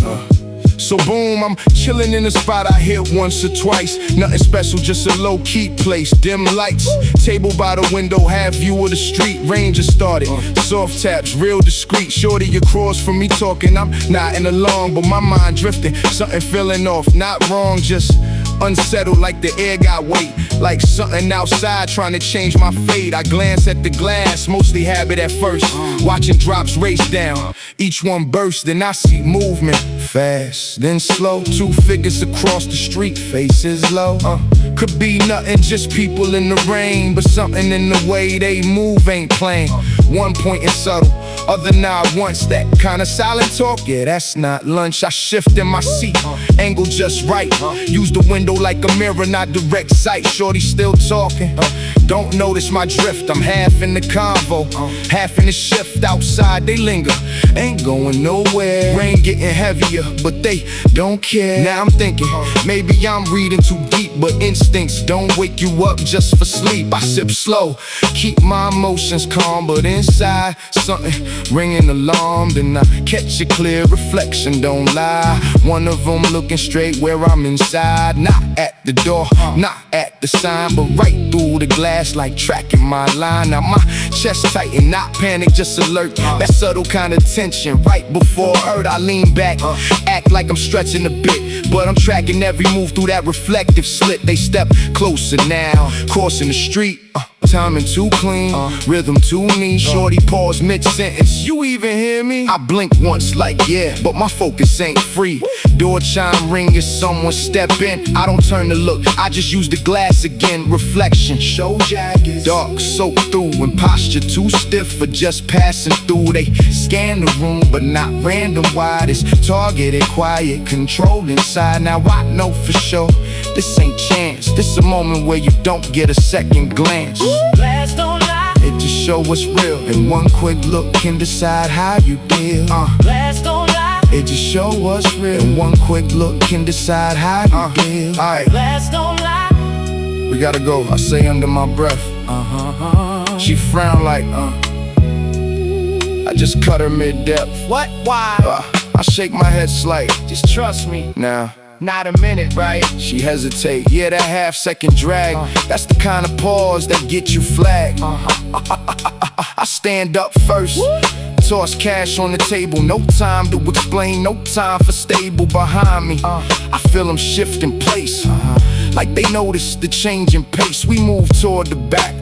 So boom, I'm chilling in the spot I hit once or twice. Nothing special, just a low-key place. Dim lights, table by the window, half view of the street. Rain just started, soft taps, real discreet. Shorty across from me talking, I'm nodding along, but my mind drifting. Something feeling off, not wrong, just unsettled, like the air got weight. Like something outside trying to change my fate. I glance at the glass, mostly habit at first. Watching drops race down, each one burst, then I see movement. Fast, then slow, two figures across the street, faces low. Could be nothing, just people in the rain, but something in the way they move ain't plain. One point is subtle, other nod once. That kind of silent talk, yeah, that's not lunch. I shift in my seat, angle just right. Use the window like a mirror, not direct sight. Shorty still talking, don't notice my drift. I'm half in the convo, half in the shift. Outside they linger, ain't going nowhere. Rain getting heavier, but they don't care. Now I'm thinking, maybe I'm reading too deep, but instincts don't wake you up just for sleep. I sip slow, keep my emotions calm, but inside something ringing alarm. Then I catch a clear reflection, don't lie. One of them looking straight where I'm inside. Not at the door, not at the sign, but right through the glass, like tracking my line. Now my chest tighten, not panic, just alert. That subtle kind of tension, right before hurt. I lean back, act like I'm stretching a bit, but I'm tracking every move through that reflective slit. They step closer now, crossing the street. Timing too clean, rhythm too neat. Shorty pause mid-sentence, you even hear me? I blink once like yeah, but my focus ain't free. Door chime ring as someone step in. I don't turn to look, I just use the glass again. Reflection, show jagged, dark, soaked through, and posture too stiff for just passing through. They scan the room, but not random wide. It's targeted, quiet, controlled inside. Now I know for sure, this ain't chance. This a moment where you don't get a second glance. Glass don't lie, It just show what's real, and one quick look can decide how you feel. glass don't lie, It just show what's real, and one quick look can decide how you feel. Alright, glass don't lie. we gotta go, I say under my breath. She frown like, I just cut her mid-depth. What? Why? I shake my head slight. Just trust me. Now, Not a minute, right? she hesitate. Yeah, that half-second drag, that's the kind of pause that get you flagged. I stand up first, toss cash on the table. No time to explain, no time for stable behind me. I feel them shift in place, like they notice the change in pace. We move toward the back,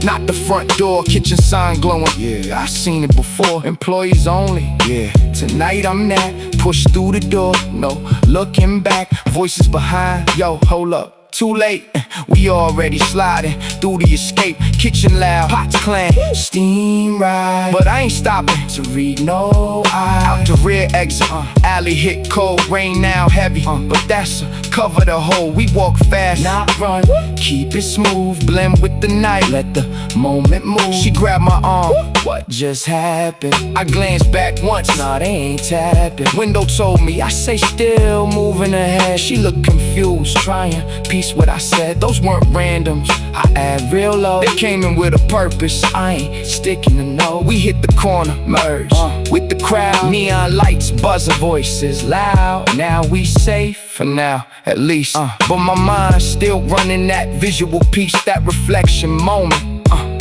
not the front door. Kitchen sign glowing, yeah, I seen it before. Employees only, yeah. Tonight I'm that, push through the door, no looking back. Voices behind, yo, hold up, too late. We already sliding through the escape. Kitchen loud, pots clang, steam ride, but I ain't stopping to read no eye. Out the rear exit, alley hit cold, rain now heavy, but that's cover the hole. We walk fast, not run, keep it smooth, blend with the night, let the moment move. She grabbed my arm, what just happened? I glanced back once, nah, they ain't tapping. Window told me, I say still moving ahead. She looked confused, trying piece what I said. Those weren't randoms, I add real low. They came in with a purpose, I ain't sticking to no. We hit the corner, merge with the crowd. Neon lights, buzzer voices loud. Now we safe for now, at least. But my mind's still running that visual piece, that reflection moment.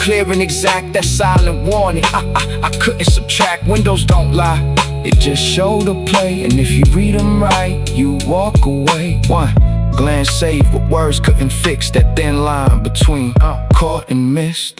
Clear and exact, that silent warning. I couldn't subtract, windows don't lie. It just showed a play, and if you read them right, you walk away. One, glance saved what words couldn't fix, that thin line between caught and missed.